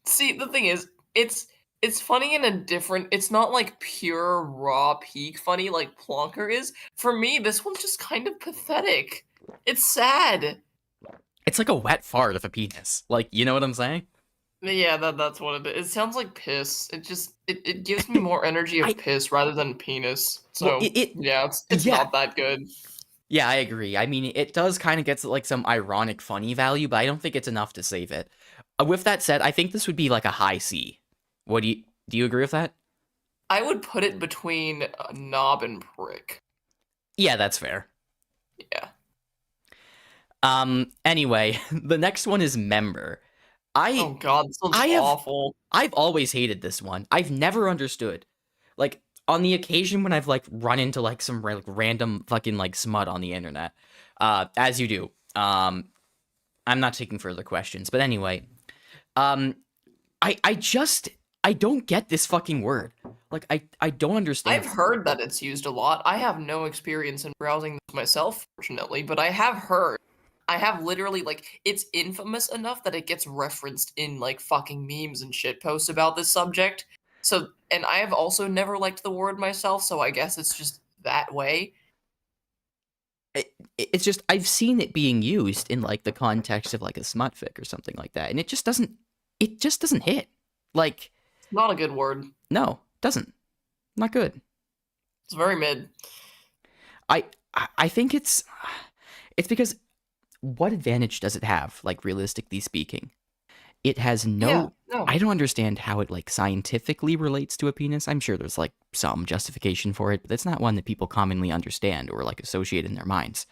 see, the thing is, it's it's funny in a different. It's not like pure raw peak funny like Plonker is. For me, this one's just kind of pathetic. It's sad. It's like a wet fart of a penis. Like, you know what I'm saying? Yeah, that's what it is. It sounds like piss. It gives me more energy I of piss rather than penis. well, So it yeah, it's yeah. not that good. Yeah, I agree. I mean, it does kind of get like some ironic funny value, but I don't think it's enough to save it. With that said, I think this would be like a high C. What do you agree with that? I would put it between knob and prick. Yeah, that's fair. Yeah. Anyway, the next one is member. Oh I God, this one's I have awful. I've always hated this one. I've never understood. Like on the occasion when I've like run into like some like random fucking like smut on the internet, as you do. I'm not taking further questions, but anyway, um, I just I don't get this fucking word. Like I don't understand I've it. heard that it's used a lot. I have no experience in browsing this myself, fortunately, but I have heard. I have literally like it's infamous enough that it gets referenced in like fucking memes and shit posts about this subject. So, and I have also never liked the word myself, so I guess it's just that way. It's just I've seen it being used in like the context of like a smut fic or something like that, and it just doesn't hit. Like It's not a good word. no, doesn't. Not good. It's very mid. I think it's because what advantage does it have, like realistically speaking? It has Yeah, no no. I don't understand how it like scientifically relates to a penis. I'm sure there's like some justification for it, but it's not one that people commonly understand or like associate in their minds.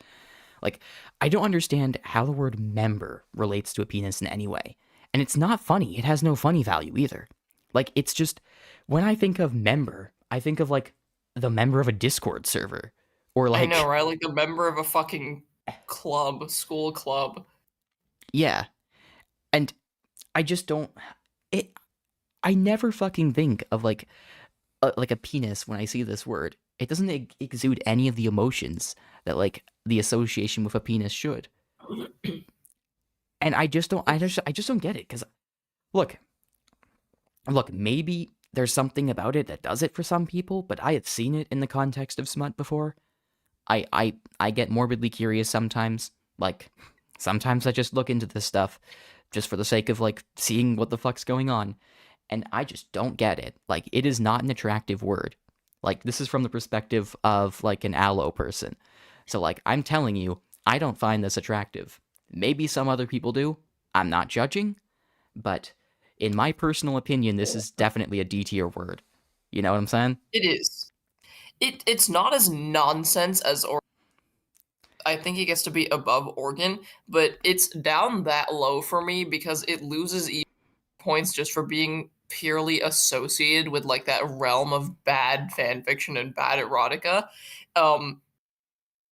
Like I don't understand how the word member relates to a penis in any way. And it's not funny. It has no funny value either. Like it's just when I think of member, I think of like the member of a Discord server or I know, like right? Like a member of a fucking club, school club. yeah. And I just don't it I never fucking think of like a penis when I see this word. It doesn't exude any of the emotions that like the association with a penis should. And I just don't get it cuz look, maybe there's something about it that does it for some people, but I have seen it in the context of smut before. I get morbidly curious sometimes. Like sometimes I just look into this stuff just for the sake of like seeing what the fuck's going on, and I just don't get it. Like it is not an attractive word. Like this is from the perspective of like an allo person. So like I'm telling you, I don't find this attractive. Maybe some other people do. I'm not judging, but in my personal opinion, this is definitely a D tier word. You know what I'm saying? It is. It's not as nonsense as or I think it gets to be above organ, but it's down that low for me because it loses points just for being purely associated with like that realm of bad fan fiction and bad erotica. Um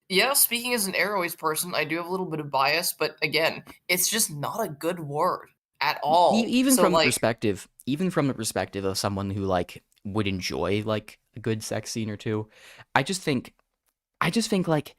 yeah, speaking as an Airways person, I do have a little bit of bias, but again, it's just not a good word at all. Even So from the like perspective, of someone who like would enjoy like a good sex scene or two, I just think, like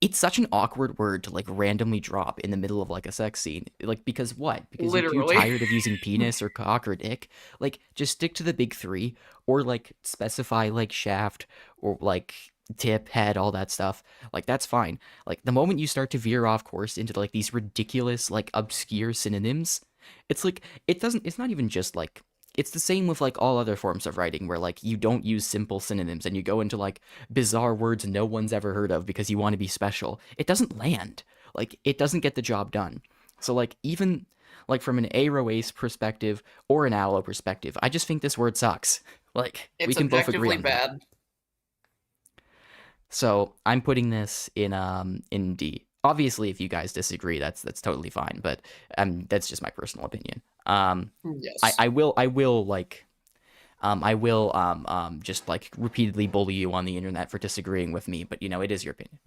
it's such an awkward word to like randomly drop in the middle of like a sex scene. Like because what? Because you're too literally. tired of using penis or cock or dick. Like just stick to the big three, or like specify like shaft or like tip, head, all that stuff. Like that's fine. Like the moment you start to veer off course into like these ridiculous like obscure synonyms, it's like it's not even just like it's the same with like all other forms of writing where like you don't use simple synonyms and you go into like bizarre words no one's ever heard of because you want to be special. It doesn't land. Like it doesn't get the job done. So like even like from an Aero-Ace perspective or an Allo perspective, I just think this word sucks. Like we It's can both agree objectively on that. bad. So I'm putting this in D. Obviously, if you guys disagree, that's totally fine. But that's just my personal opinion. I, Yes. I will I will like I will just like repeatedly bully you on the internet for disagreeing with me, but you know it is your opinion.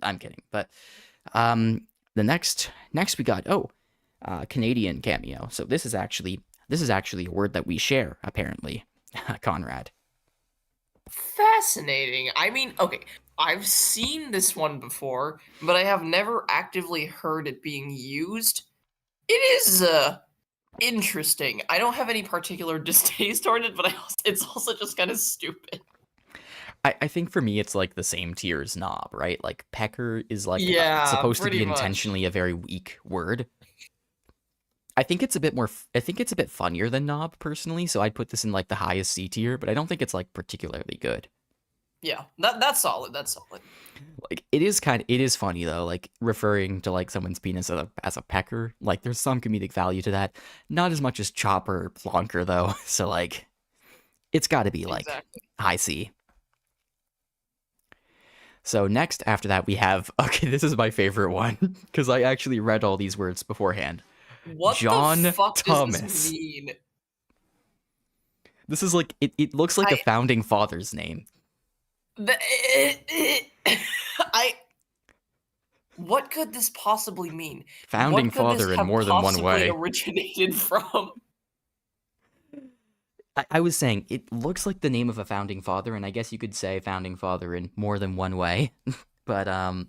I'm kidding. But um the next we got Canadian cameo. So this is actually a word that we share apparently. Konrad. Fascinating. I mean, okay, I've seen this one before, but I have never actively heard it being used. It is Interesting. I don't have any particular distaste toward it, but it's also just kind of stupid. I think for me it's like the same tier as knob, right? Like pecker is like Yeah, supposed to be pretty much. intentionally a very weak word. I think it's a bit more. I think it's a bit funnier than knob personally, so I'd put this in like the highest C tier. But I don't think it's like particularly good. Yeah, that's solid. That's solid. Like it is funny though, like referring to like someone's penis as a pecker. Like there's some comedic value to that. Not as much as chopper or plonker though. So like it's got to be like Exactly. high C. So next after that we have okay, this is my favorite one because I actually read all these words beforehand. What the John fuck does this Thomas. mean? This is like it looks like a founding father's name. I. What could this possibly mean? Founding What could this father in have more than one possibly way. originated from? I was saying it looks like the name of a founding father, and I guess you could say founding father in more than one way. But That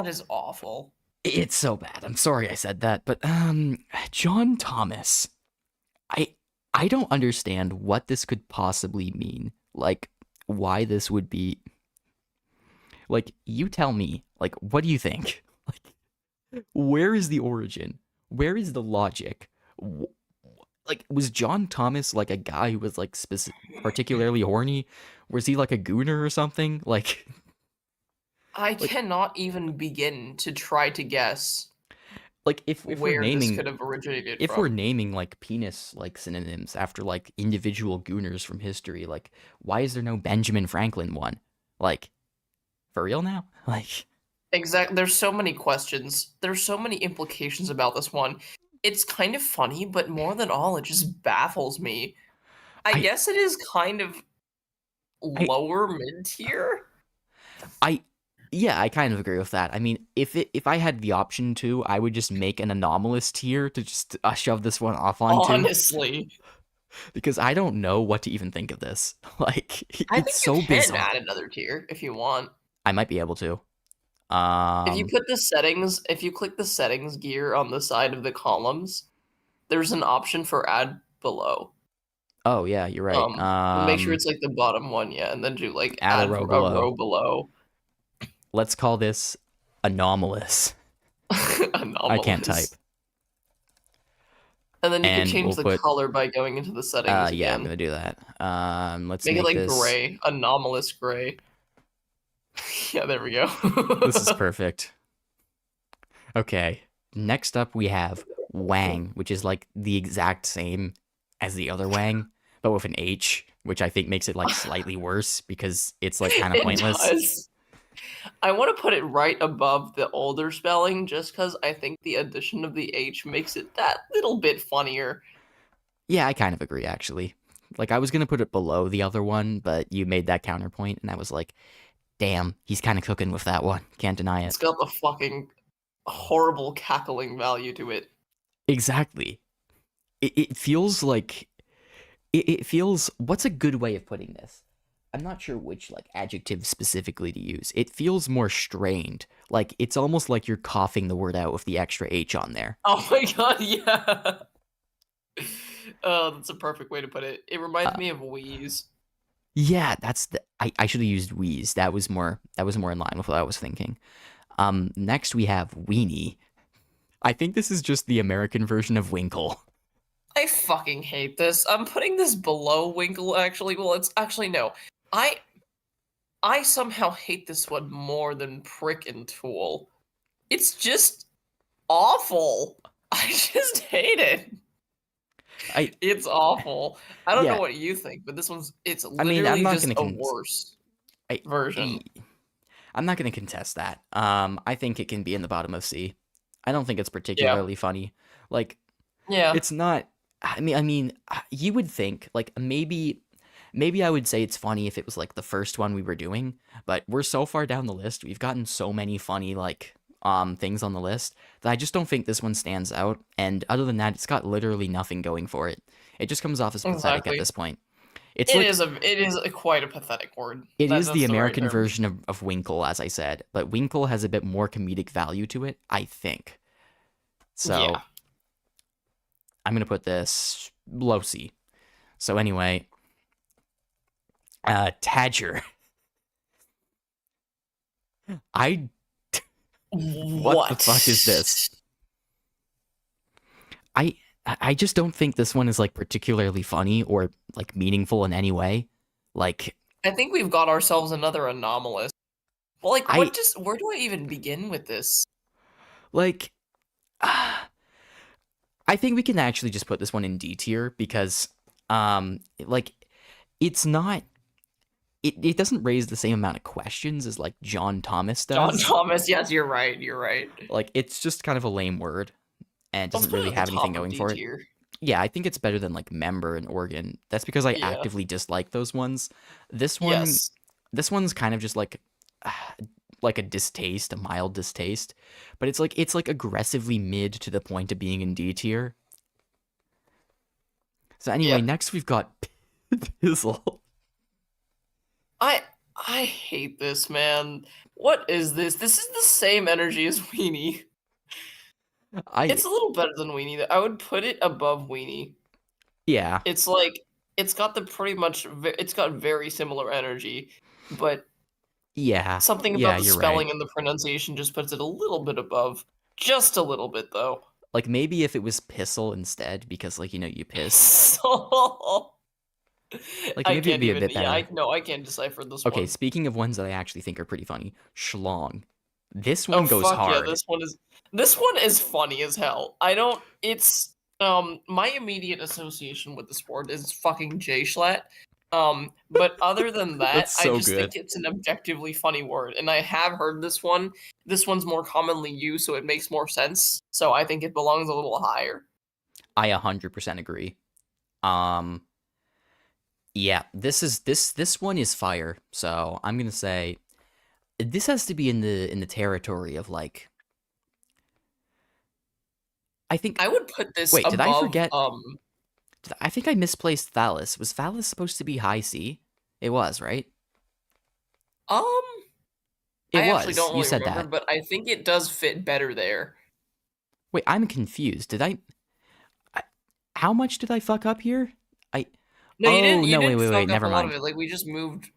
is awful. it's so bad. I'm sorry I said that, but John Thomas. I I don't understand what this could possibly mean. Like why this would be like you tell me. Like what do you think? Like where is the origin? Where is the logic? Like was John Thomas like a guy who was like particularly horny? Was he like a gooner or something? Like I like cannot even begin to try to guess like if we're where this naming could have originated if we're from. naming like penis like synonyms after like individual gooners from history, like why is there no Benjamin Franklin one? Like for real now? Like Exactly. There's so many questions. There's so many implications about this one. It's kind of funny, but more than all, it just baffles me. I I guess it is kind of I lower mid tier. I yeah, I kind of agree with that. I mean, if I had the option to, I would just make an anomalous tier to just shove this one off onto Honestly, because I don't know what to even think of this. Like I it's think you so can bizarre. add another tier if you want. I might be able to. If you Um put the settings, if you click the settings gear on the side of the columns, there's an option for add below. oh yeah, you're right. Make sure it's like the bottom one, yeah, and then do like Add a add row a below. row below. Let's call this anomalous. I can't type. Anomalous. And then you could And change we'll the put color by going into the settings yeah, I'm again. gonna do that. Let's Make it make like this gray, anomalous gray. Yeah, there we this is go. perfect. Okay. Next up we have Wang, which is like the exact same as the other Wang, but with an H, which I think makes it like slightly worse because it's like kind of It pointless. does. I want to put it right above the older spelling just because I think the addition of the H makes it that little bit funnier. Yeah, I kind of agree actually. Like I was gonna put it below the other one, but you made that counterpoint, and I was like, damn, he's kind of cooking with that one. Can't deny it. It's got the fucking horrible cackling value to it. Exactly. It feels like it feels. What's a good way of putting this? I'm not sure which like adjective specifically to use. It feels more strained. Like it's almost like you're coughing the word out with the extra H on there. Oh my god, yeah. Oh, that's a perfect way to put it. It reminds Uh, me of Wheeze. yeah, that's the. I should have used wheeze. That was more in line with what I was thinking. Next we have weenie. I think this is just the American version of Winkle. I fucking hate this. I'm putting this below Winkle actually. Well, it's actually no. I I somehow hate this one more than Prick and Tool. It's just awful. I just hate it. I It's awful. I don't know yeah. what you think, but it's I mean, I'm literally not just gonna a worse I, version. I'm not gonna contest that. I think it can be in the bottom of C. I don't think it's Yeah. particularly funny. Like Yeah. it's not. You would think like maybe I would say it's funny if it was like the first one we were doing, but we're so far down the list. We've gotten so many funny like things on the list that I just don't think this one stands out. And other than that, it's got literally nothing going for it. It just comes off as pathetic at Exactly. this point. It's like It is a quite a pathetic word. it is the That's the right American term. version of Winkle, as I said, but Winkle has a bit more comedic value to it, I think. So Yeah. I'm gonna put this low C. So anyway, Tadger. I what the fuck is this? What? I just don't think this one is like particularly funny or like meaningful in any way. Like I think we've got ourselves another anomalous. Well, like, I where do I even begin with this? like I think we can actually just put this one in D tier because like it's not it doesn't raise the same amount of questions as like John Thomas John does. Thomas, yes, you're right, you're right. Like it's just kind of a lame word and it Let's doesn't put it really at the have anything top of going D for it. tier. Yeah, I think it's better than like member and organ. That's because I Yeah. actively dislike those ones. This one Yes. this one's kind of just like a distaste, a mild distaste, but it's like aggressively mid to the point of being in D tier. So anyway, Yeah. next we've got Pizzle. I I hate this, man. What is this? This is the same energy as Weenie. I It's a little better than Weenie. I would put it above Weenie. yeah, It's like it's got the pretty much it's got very similar energy, but yeah, something yeah, about the you're right. spelling and the pronunciation just puts it a little bit above. Just a little bit though. Like maybe if it was Pissel instead, because like you piss. So Like I maybe it'd can't be a even bit yeah, better. I can't decipher this Okay, one. speaking of ones that I actually think are pretty funny, Schlong. This Oh one goes fuck yeah, hard. this one is funny as hell. I don't it's my immediate association with this word is fucking J-Schlatt. But other than that, That's I so just think good. it's an objectively funny word. And I have heard this one. This one's more commonly used, so it makes more sense. So I think it belongs a little higher. I 100% agree. Um yeah, this one is fire. So, I'm going to say this has to be in the territory of like I think I would put this wait, did I above forget I think I misplaced Phallus. Was Phallus supposed to be high C? It was, right? um It I actually was. don't You really said remember, that. but I think it does fit better there. Wait, I'm confused. I how much did I fuck up here? I No, Oh, you no, didn't fuck up a never lot of mind. it. Like we just moved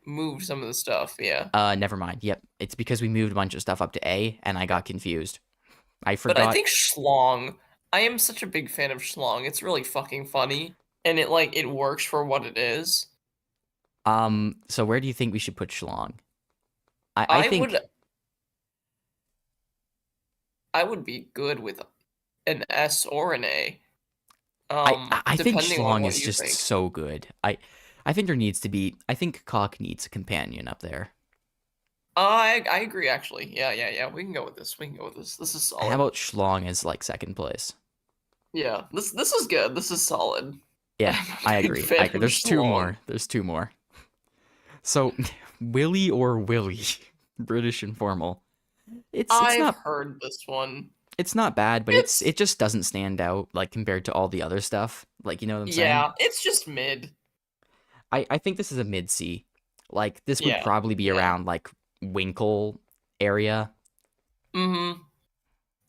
some of the stuff, yeah. Never mind. Yep. It's because we moved a bunch of stuff up to A and I got confused. I But I forgot. think Schlong, I am such a big fan of Schlong. It's really fucking funny, and it works for what it is. So where do you think we should put Schlong? I I would think I would be good with an S or an A, I think depending on Schlong what is you just think. so good. I think there needs to be I think Cock needs a companion up there. I agree actually. Yeah. We can go with this. We can go with this. This is How solid. about Schlong as like second place? Yeah, this is good. This is solid. Yeah, I'm I a big agree. I fan agree. of There's two Schlong. more. There's two more. So, Willie or Willie, British informal. It's I've not heard this one. it's not bad, but It's it just doesn't stand out like compared to all the other stuff. Like, you know what I'm saying? yeah, it's just mid. I think this is a mid C. Like this would Yeah, probably be yeah. around like Winkle area. Mm-hmm.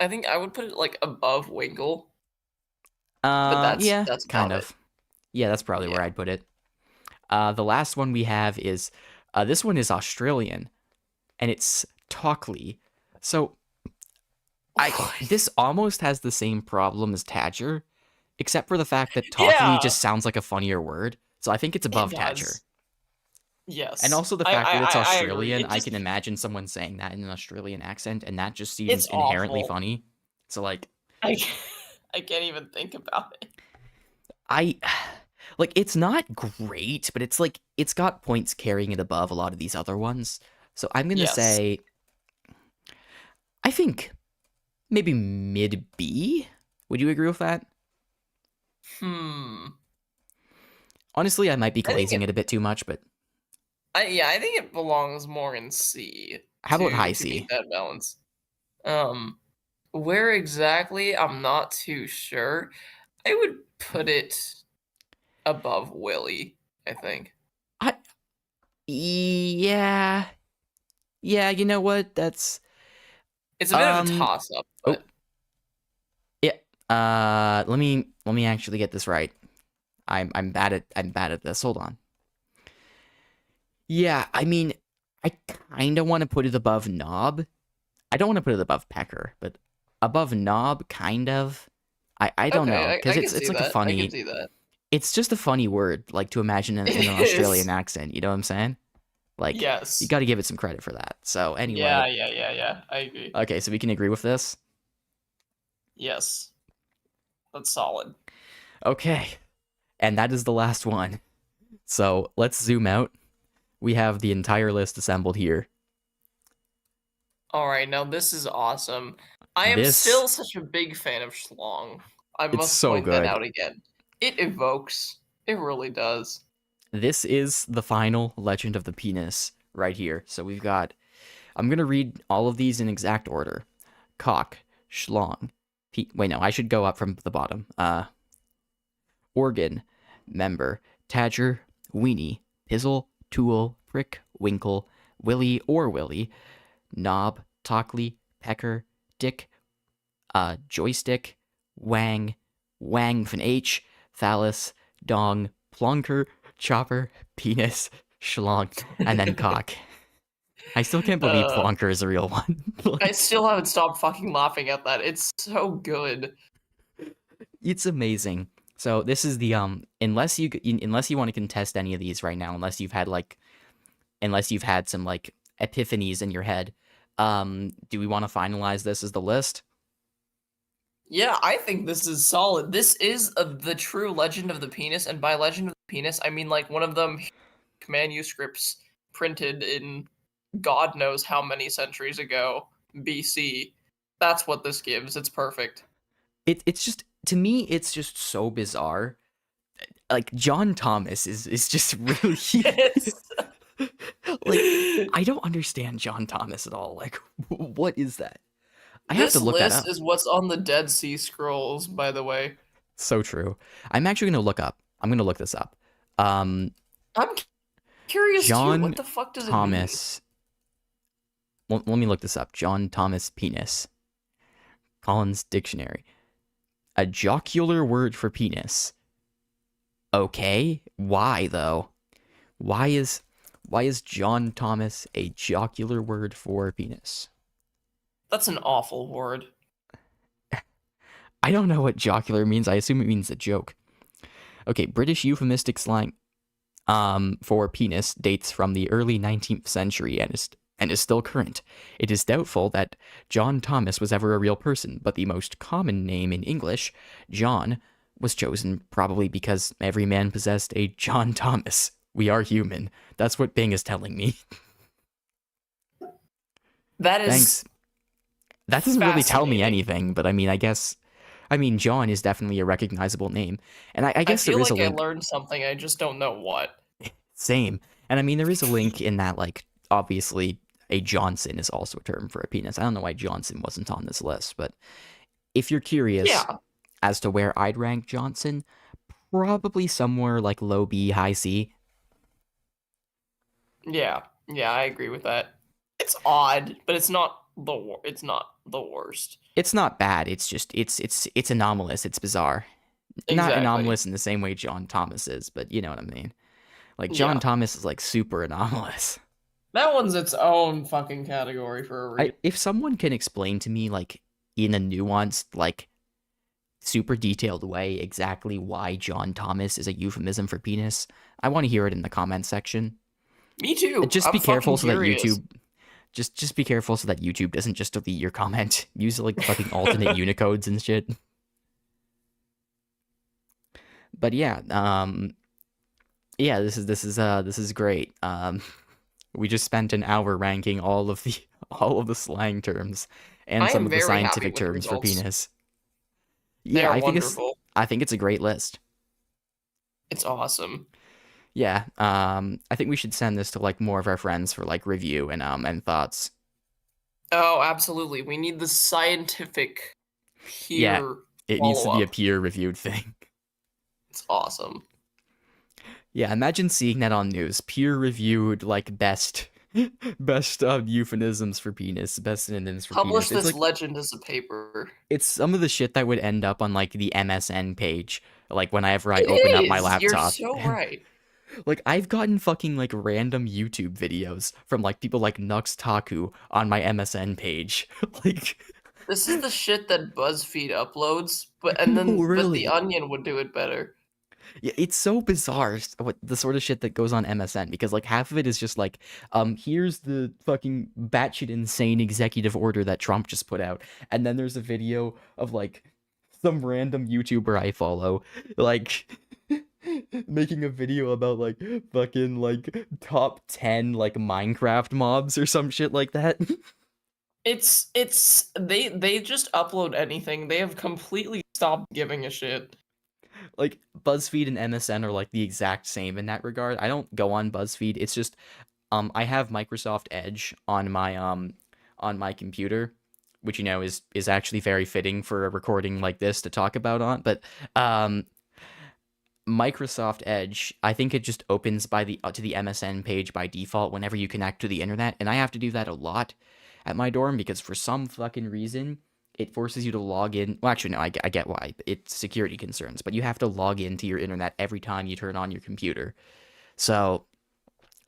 I think I would put it like above Winkle, but that's Yeah, that's kind about it. of. Yeah, that's probably where Yeah. I'd put it. The last one we have is this one is Australian and it's Talkly. So I this almost has the same problem as Tadger, except for the fact that Talkly Yeah, just sounds like a funnier word. So I think it's it above Tadger. does. And Yes. also the fact that it's I agree. Australian, It I just can imagine someone saying that in an Australian accent, and that just seems it's inherently awful. funny. So like I I can't even think about it. I like it's not great, but it's like it's got points carrying it above a lot of these other ones. So I'm gonna Yes. say I think maybe mid B. Would you agree with that? Hmm. Honestly, I might be I think glazing it a bit too much, but I think it belongs more in C how about high to meet C? that balance. Um, where exactly? I'm not too sure. I would put it above Willie, I think. I yeah. Yeah, you know what? That's It's a bit of a um toss up, oh but yeah. Let me actually get this right. I'm bad at this. Hold on. Yeah, I mean, I kind of want to put it above knob. I don't want to put it above pecker, but above knob, kind of. I don't Okay, know, because I can it's see like a that. I can funny. see that. It's just a funny word, like to imagine in an It Australian is. accent. You know what I'm saying? Like you Yes. got to give it some credit for that. So anyway, Yeah. I agree. okay, so we can agree with this. Yes. That's solid. Okay, and that is the last one. So let's zoom out. We have the entire list assembled here. All right, now this is awesome. I am This still such a big fan of Schlong. I it's must so point that good. out again. It evokes. It really does. This is the final Legend of the Penis right here. So we've got. I'm gonna read all of these in exact order. Cock, schlong. Wait, no, I should go up from the bottom. Organ, member, tadger, weenie, pizzle, tool, prick, winkle, willy or willy, knob, tockley, pecker, dick, joystick, wang, wang with an H, phallus, dong, plonker, chopper, penis, schlong, and then cock. I still can't believe uh, plonker is a real one. I Like, still haven't stopped fucking laughing at that. It's so good. it's amazing. So this is the unless you want to contest any of these right now, unless you've had some like epiphanies in your head, do we want to finalize this as the list? Yeah, I think this is solid. This is the true Legend of the Penis, and by Legend of the Penis, I mean like one of them manuscripts printed in God knows how many centuries ago, BC. That's what this gives. It's perfect. It's just to me it's just so bizarre. Like John Thomas is just really Yes. like I don't understand John Thomas at all. Like what is that? I have to This look that list up. is what's on the Dead Sea Scrolls, by the way. So true. I'm actually going to look up. I'm going to look this up. Um I'm curious too. John What the fuck does it mean? Thomas. Let me look this up. John Thomas penis. Collins Dictionary. A jocular word for penis. Okay, why though? Why is why is John Thomas a jocular word for penis? That's an awful word. I don't know what jocular means. I assume it means a joke. Okay, British euphemistic slang for penis dates from the early 19th century and is still current. It is doubtful that John Thomas was ever a real person, but the most common name in English, John, was chosen probably because every man possessed a John Thomas. We are human. That's what Bing is telling me. That is Thanks. That doesn't really tell me fascinating. anything, but I mean, John is definitely a recognizable name. And I I guess there feel is a like I link. learned something, I just don't know what. Same. And I mean, there is a link in that, like, obviously, a Johnson is also a term for a penis. I don't know why Johnson wasn't on this list, but if you're curious Yeah, as to where I'd rank Johnson, probably somewhere like low B, high C. yeah, I agree with that. It's odd, but it's not the worst. It's not bad. It's just it's anomalous. It's bizarre. Not Exactly. anomalous in the same way John Thomas is, but you know what I mean. Like John Yeah. Thomas is like super anomalous. That one's its own fucking category for a reason. If someone can explain to me like in a nuanced like super detailed way exactly why John Thomas is a euphemism for penis, I want to hear it in the comment section. Me too. Just I'm be careful fucking so that curious. YouTube just be careful so that YouTube doesn't just delete your comment. Use like fucking alternate Unicodes and shit. But yeah, this is great. We just spent an hour ranking all of the all of the slang terms and I some am of the very happy scientific with the terms for results. penis. They Yeah, are I think it's wonderful. I think it's a great list. It's awesome. Yeah, I think we should send this to like more of our friends for like review and thoughts. Oh, absolutely. We need the scientific Yeah, peer it needs to be a follow-up. peer reviewed thing. It's awesome. Yeah, imagine seeing that on news. Peer reviewed like Best euphemisms for penis, best synonyms for Publish penis. It's this like legend as a paper. it's some of the shit that would end up on like the MSN page, like whenever I It open up my is. You're laptop. so And right. like I've gotten fucking like random YouTube videos from like people like Nux Taku on my MSN page. Like This is the shit that BuzzFeed uploads, but no, the really. Onion would do it better. Yeah, it's so bizarre what the sort of shit that goes on MSN because like half of it is just like, here's the fucking batshit insane executive order that Trump just put out, and then there's a video of like some random YouTuber I follow, like making a video about like fucking like top 10 like Minecraft mobs or some shit like that. They just upload anything. They have completely stopped giving a shit. Like BuzzFeed and MSN are like the exact same in that regard. I don't go on BuzzFeed. It's just I have Microsoft Edge on my computer, which you know is actually very fitting for a recording like this to talk about on. But Microsoft Edge, I think it just opens by the to the MSN page by default whenever you connect to the internet, and I have to do that a lot at my dorm because for some fucking reason it forces you to log in. Well, actually, no, I get why. It's security concerns, but you have to log into your internet every time you turn on your computer. So,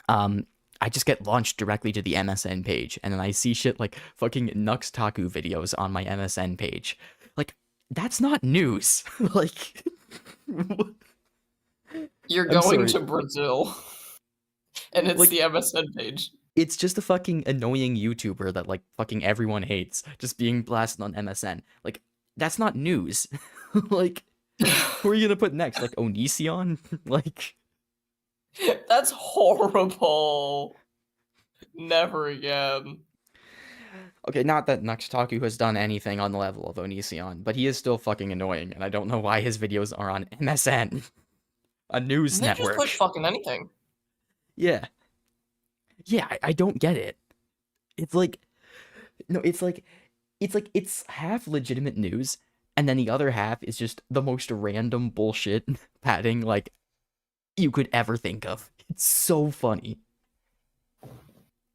I just get launched directly to the MSN page, and then I see shit like fucking Nux Taku videos on my MSN page. Like, that's not news. Like, You're I'm going sorry. to Brazil, and it's Like, the MSN page. it's just a fucking annoying YouTuber that like fucking everyone hates, just being blasted on MSN. Like, that's not news. Like, who are you gonna put next? Like Onision? Like, That's horrible. Never again. okay, not that Nuxtaku has done anything on the level of Onision, but he is still fucking annoying, and I don't know why his videos are on MSN, a news They just put network. fucking anything. Yeah. Yeah, I don't get it. It's like, no, it's half legitimate news, and then the other half is just the most random bullshit padding like you could ever think of. It's so funny.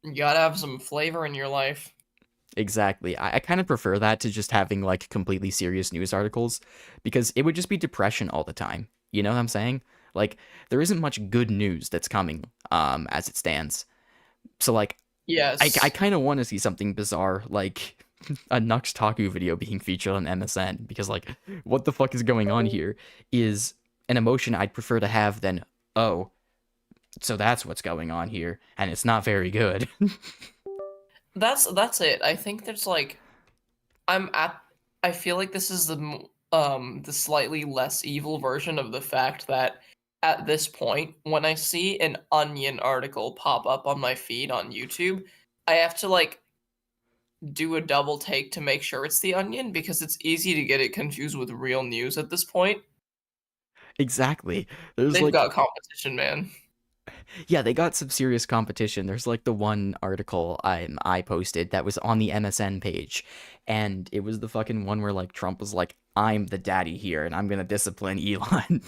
You gotta have some flavor in your life. Exactly. I kind of prefer that to just having like completely serious news articles because it would just be depression all the time. You know what I'm saying? Like there isn't much good news that's coming as it stands. So like I Yes. kind of want to see something bizarre like a Nux Taku video being featured on MSN because like what the fuck is going on here is an emotion I'd prefer to have than oh, so that's what's going on here and it's not very good. That's it. I think there's like I'm at I feel like this is the slightly less evil version of the fact that at this point when I see an Onion article pop up on my feed on YouTube, I have to like do a double take to make sure it's the Onion because it's easy to get it confused with real news at this point. Exactly. There's They've like got competition, man. yeah, they got some serious competition. There's like the one article I posted that was on the MSN page, and it was the fucking one where like Trump was like, "I'm the daddy here, and I'm gonna discipline Elon."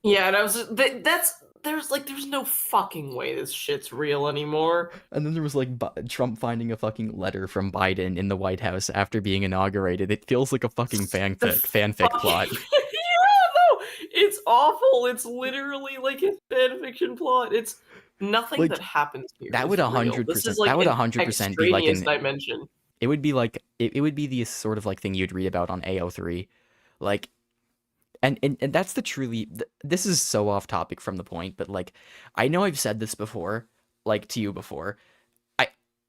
Yeah, and I was that's there's no fucking way this shit's real anymore. And then there was like Trump finding a fucking letter from Biden in the White House after being inaugurated. It feels like a fucking The fanfic fucking plot. yeah, no, it's awful. It's literally like a fan fiction plot. It's nothing Like that happens here that would is a real. hundred This is percent. That like would a an 100% be like extraneous an. dimension. It would be like it would be the sort of like thing you'd read about on AO3, like and that's the truly this is so off topic from the point, but like I know I've said this before, like to you before. I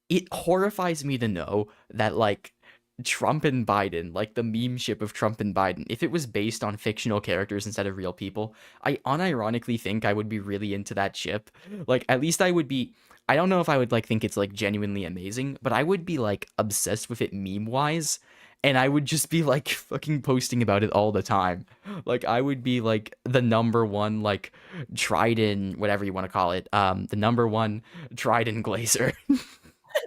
it horrifies me to know that like Trump and Biden, like the meme ship of Trump and Biden, if it was based on fictional characters instead of real people, I unironically think I would be really into that ship. Like at least I would be I don't know if I would like think it's like genuinely amazing, but I would be like obsessed with it meme wise. And I would just be like fucking posting about it all the time. Like I would be like the number one like Trident, whatever you want to call it, the number one Trident glazer.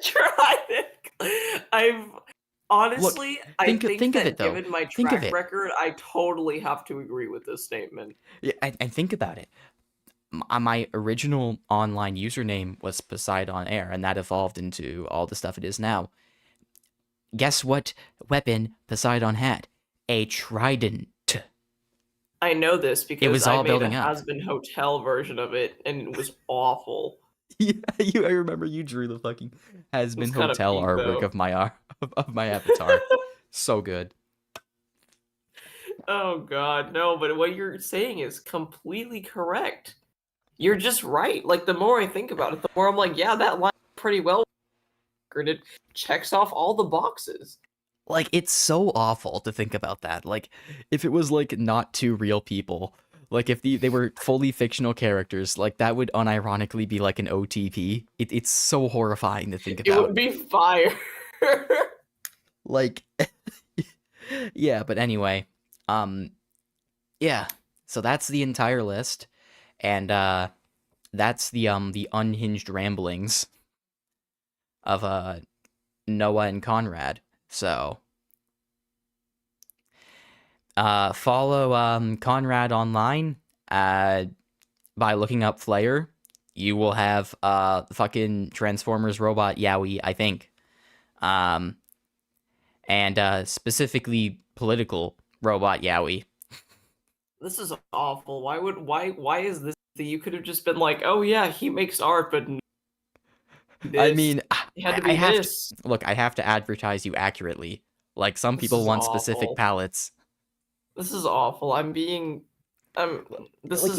Tried it. I've Look, honestly, I think think of it that though. given my Think of track it. record, I totally have to agree with this statement. Yeah, and think about it. my original online username was Poseidon Air, and that evolved into all the stuff it is now. Guess what weapon Poseidon had? A trident. I know this It because was I all made a building up. Has-Been Hotel version of it, and it was awful. Yeah, I remember you drew the fucking Has It was Been kind of Hotel peak, artwork though. of my avatar. So good. Oh god, no, but what you're saying is completely correct. You're just right. Like, the more I think about it, the more I'm like, yeah, that line pretty well. It checks off all the boxes. Like, it's so awful to think about that. Like, if it was like not two real people, like if they were fully fictional characters, like that would unironically be like an OTP. It's so horrifying to think It about. would be fire. Like, yeah, but anyway, um, yeah. So that's the entire list, and that's the unhinged ramblings of Noah and Konrad. So follow Konrad online by looking up Flair. You will have fucking Transformers robot Yowie, I think. Um and specifically political robot Yowie. This is awful. Why is this that you could have just been like, oh yeah, he makes art, but I this mean, it had to I be have to this. look, I have to advertise you accurately. Like some This people is want specific awful. palettes. This is awful. I'm this Like is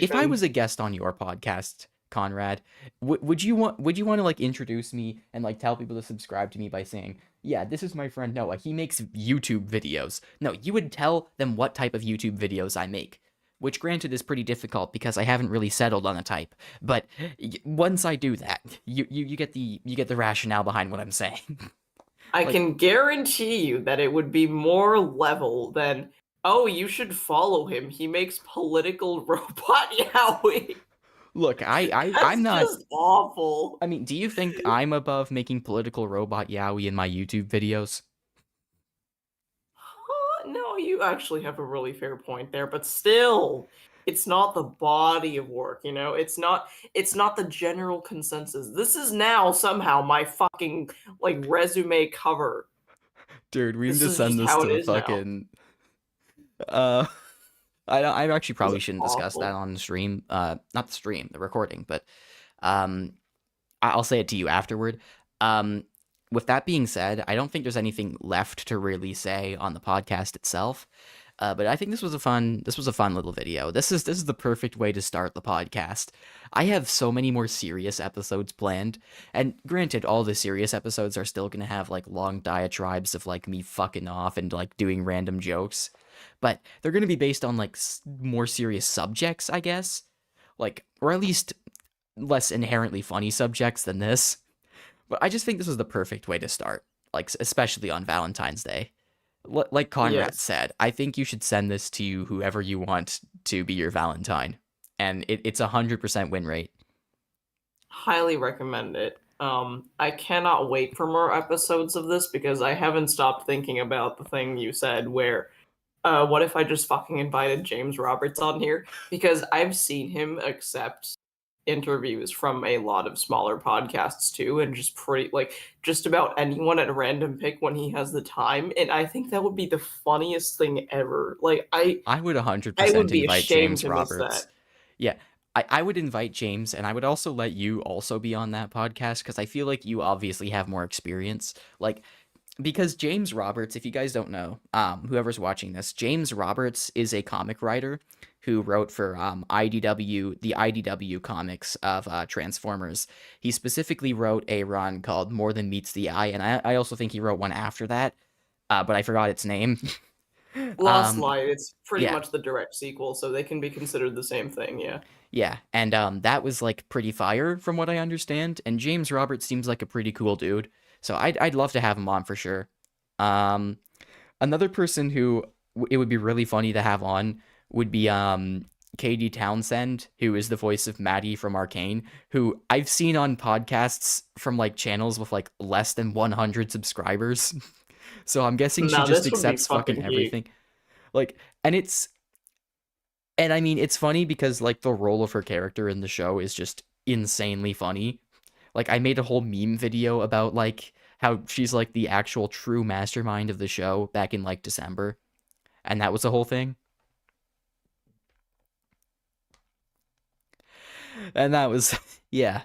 if I defamation. was a guest on your podcast, Conrad, would you want to like introduce me and like tell people to subscribe to me by saying, "Yeah, this is my friend Noah. He makes YouTube videos." No, you would tell them what type of YouTube videos I make. Which granted is pretty difficult because I haven't really settled on a type. But once I do that, you get the rationale behind what I'm saying. I Like, can guarantee you that it would be more level than, oh, you should follow him. He makes political robot yaoi. look, I'm That's not. just awful. I mean, do you think I'm above making political robot yaoi in my YouTube videos? Huh? No, you actually have a really fair point there, but still, it's not the body of work, you know? It's not the general consensus. This is now somehow my fucking like resume cover. Dude, we need This to is send just this how to it the is now. fucking uh I actually This probably is shouldn't discuss that awful. on the stream. Not the stream, the recording, but um I'll say it to you afterward. Um with that being said, I don't think there's anything left to really say on the podcast itself. But I think this was a fun little video. This is the perfect way to start the podcast. I have so many more serious episodes planned, and granted, all the serious episodes are still gonna have like long diatribes of like me fucking off and like doing random jokes, but they're gonna be based on like more serious subjects, I guess, like or at least less inherently funny subjects than this. But I just think this was the perfect way to start, like especially on Valentine's Day. Like Conrad Yes. said, I think you should send this to whoever you want to be your Valentine, and it's 100% win rate. Highly recommend it. I cannot wait for more episodes of this because I haven't stopped thinking about the thing you said where what if I just fucking invited James Roberts on here? Because I've seen him accept interviews from a lot of smaller podcasts too, and just pretty like just about anyone at a random pick when he has the time. And I think that would be the funniest thing ever. Like I would I would 100% be invite ashamed James to miss that. Roberts. Yeah, I would invite James, and I would also let you also be on that podcast because I feel like you obviously have more experience. Like, because James Roberts, if you guys don't know, whoever's watching this, James Roberts is a comic writer who wrote for the IDW comics of Transformers. He specifically wrote a run called More Than Meets the Eye, and I also think he wrote one after that, but I forgot its name. Lost um, Light, it's pretty yeah, much the direct sequel, so they can be considered the same thing, yeah. yeah, and that was like pretty fire from what I understand. And James Roberts seems like a pretty cool dude, so I'd love to have him on for sure. Um, Another person who it would be really funny to have on would be Katie Townsend, who is the voice of Maddie from Arcane, who I've seen on podcasts from like channels with like less than 100 subscribers. So I'm guessing she Now just this would be accepts fucking fucking heat. everything. Like, and it's And I mean, it's funny because like the role of her character in the show is just insanely funny. Like I made a whole meme video about like how she's like the actual true mastermind of the show back in like December, and that was the whole thing. And that was yeah.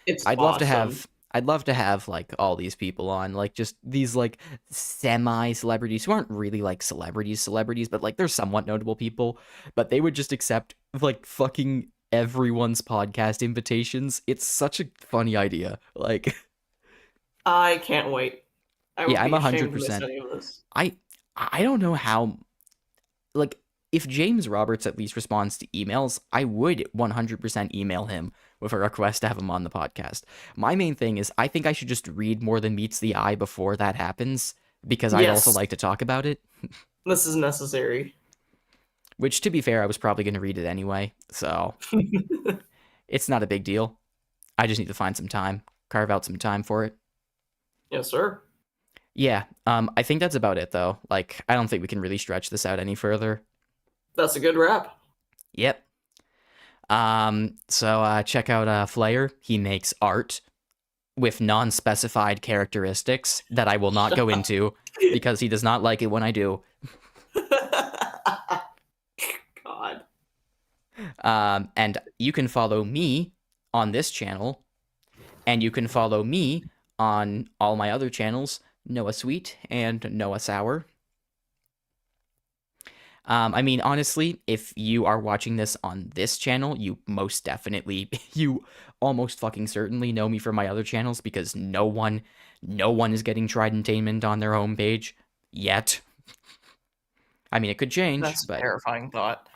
It's I'd love to awesome. have I'd love to have like all these people on, like just these like semi celebrities who aren't really like celebrities, but like they're somewhat notable people, but they would just accept like fucking everyone's podcast invitations. It's such a funny idea. Like I can't wait. I would yeah, I'm be a hundred ashamed to miss percent. any of this. I I don't know how, like if James Roberts at least responds to emails, I would 100% email him with a request to have him on the podcast. My main thing is I think I should just read more than meets the eye before that happens because I'd also Yes, like to talk about it, this is necessary. which to be fair, I was probably going to read it anyway. So, it's not a big deal. I just need to find some time, carve out some time for it. Yes, sir. Yeah, I think that's about it though. Like I don't think we can really stretch this out any further. That's a good wrap. Yep. So check out Flair. He makes art with non-specified characteristics that I will not go into because he does not like it when I do. God. And you can follow me on this channel, and you can follow me on all my other channels, Noah Sweet and Noah Sour. I mean, honestly, if you are watching this on this channel, you most definitely, you almost fucking certainly know me from my other channels because no one is getting Tridentainment on their homepage yet. I mean, it could change, That's a but terrifying thought.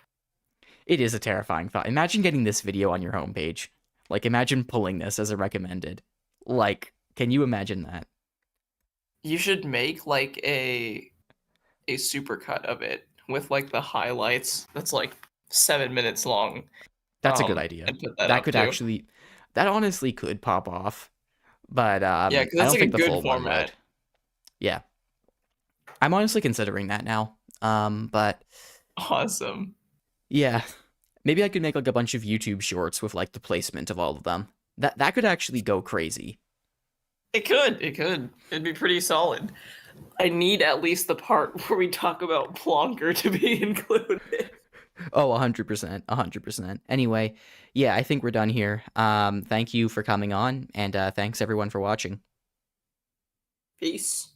it is a terrifying thought. Imagine getting this video on your homepage. Like, imagine pulling this as a recommended. Like, can you imagine that? You should make like a supercut of it with like the highlights. That's like 7 minutes long. That's a good idea. And put that That up could too. actually, that honestly could pop off, but Yeah, because I that's don't like a think the good full one would. format. Yeah, I'm honestly considering that now. But Awesome. yeah, maybe I could make like a bunch of YouTube shorts with like the placement of all of them. That could actually go crazy. It could. It could. It'd be pretty solid. I need at least the part where we talk about Plonker to be included. Oh, 100%, 100%. Anyway, yeah, I think we're done here. Thank you for coming on, and thanks everyone for watching. Peace.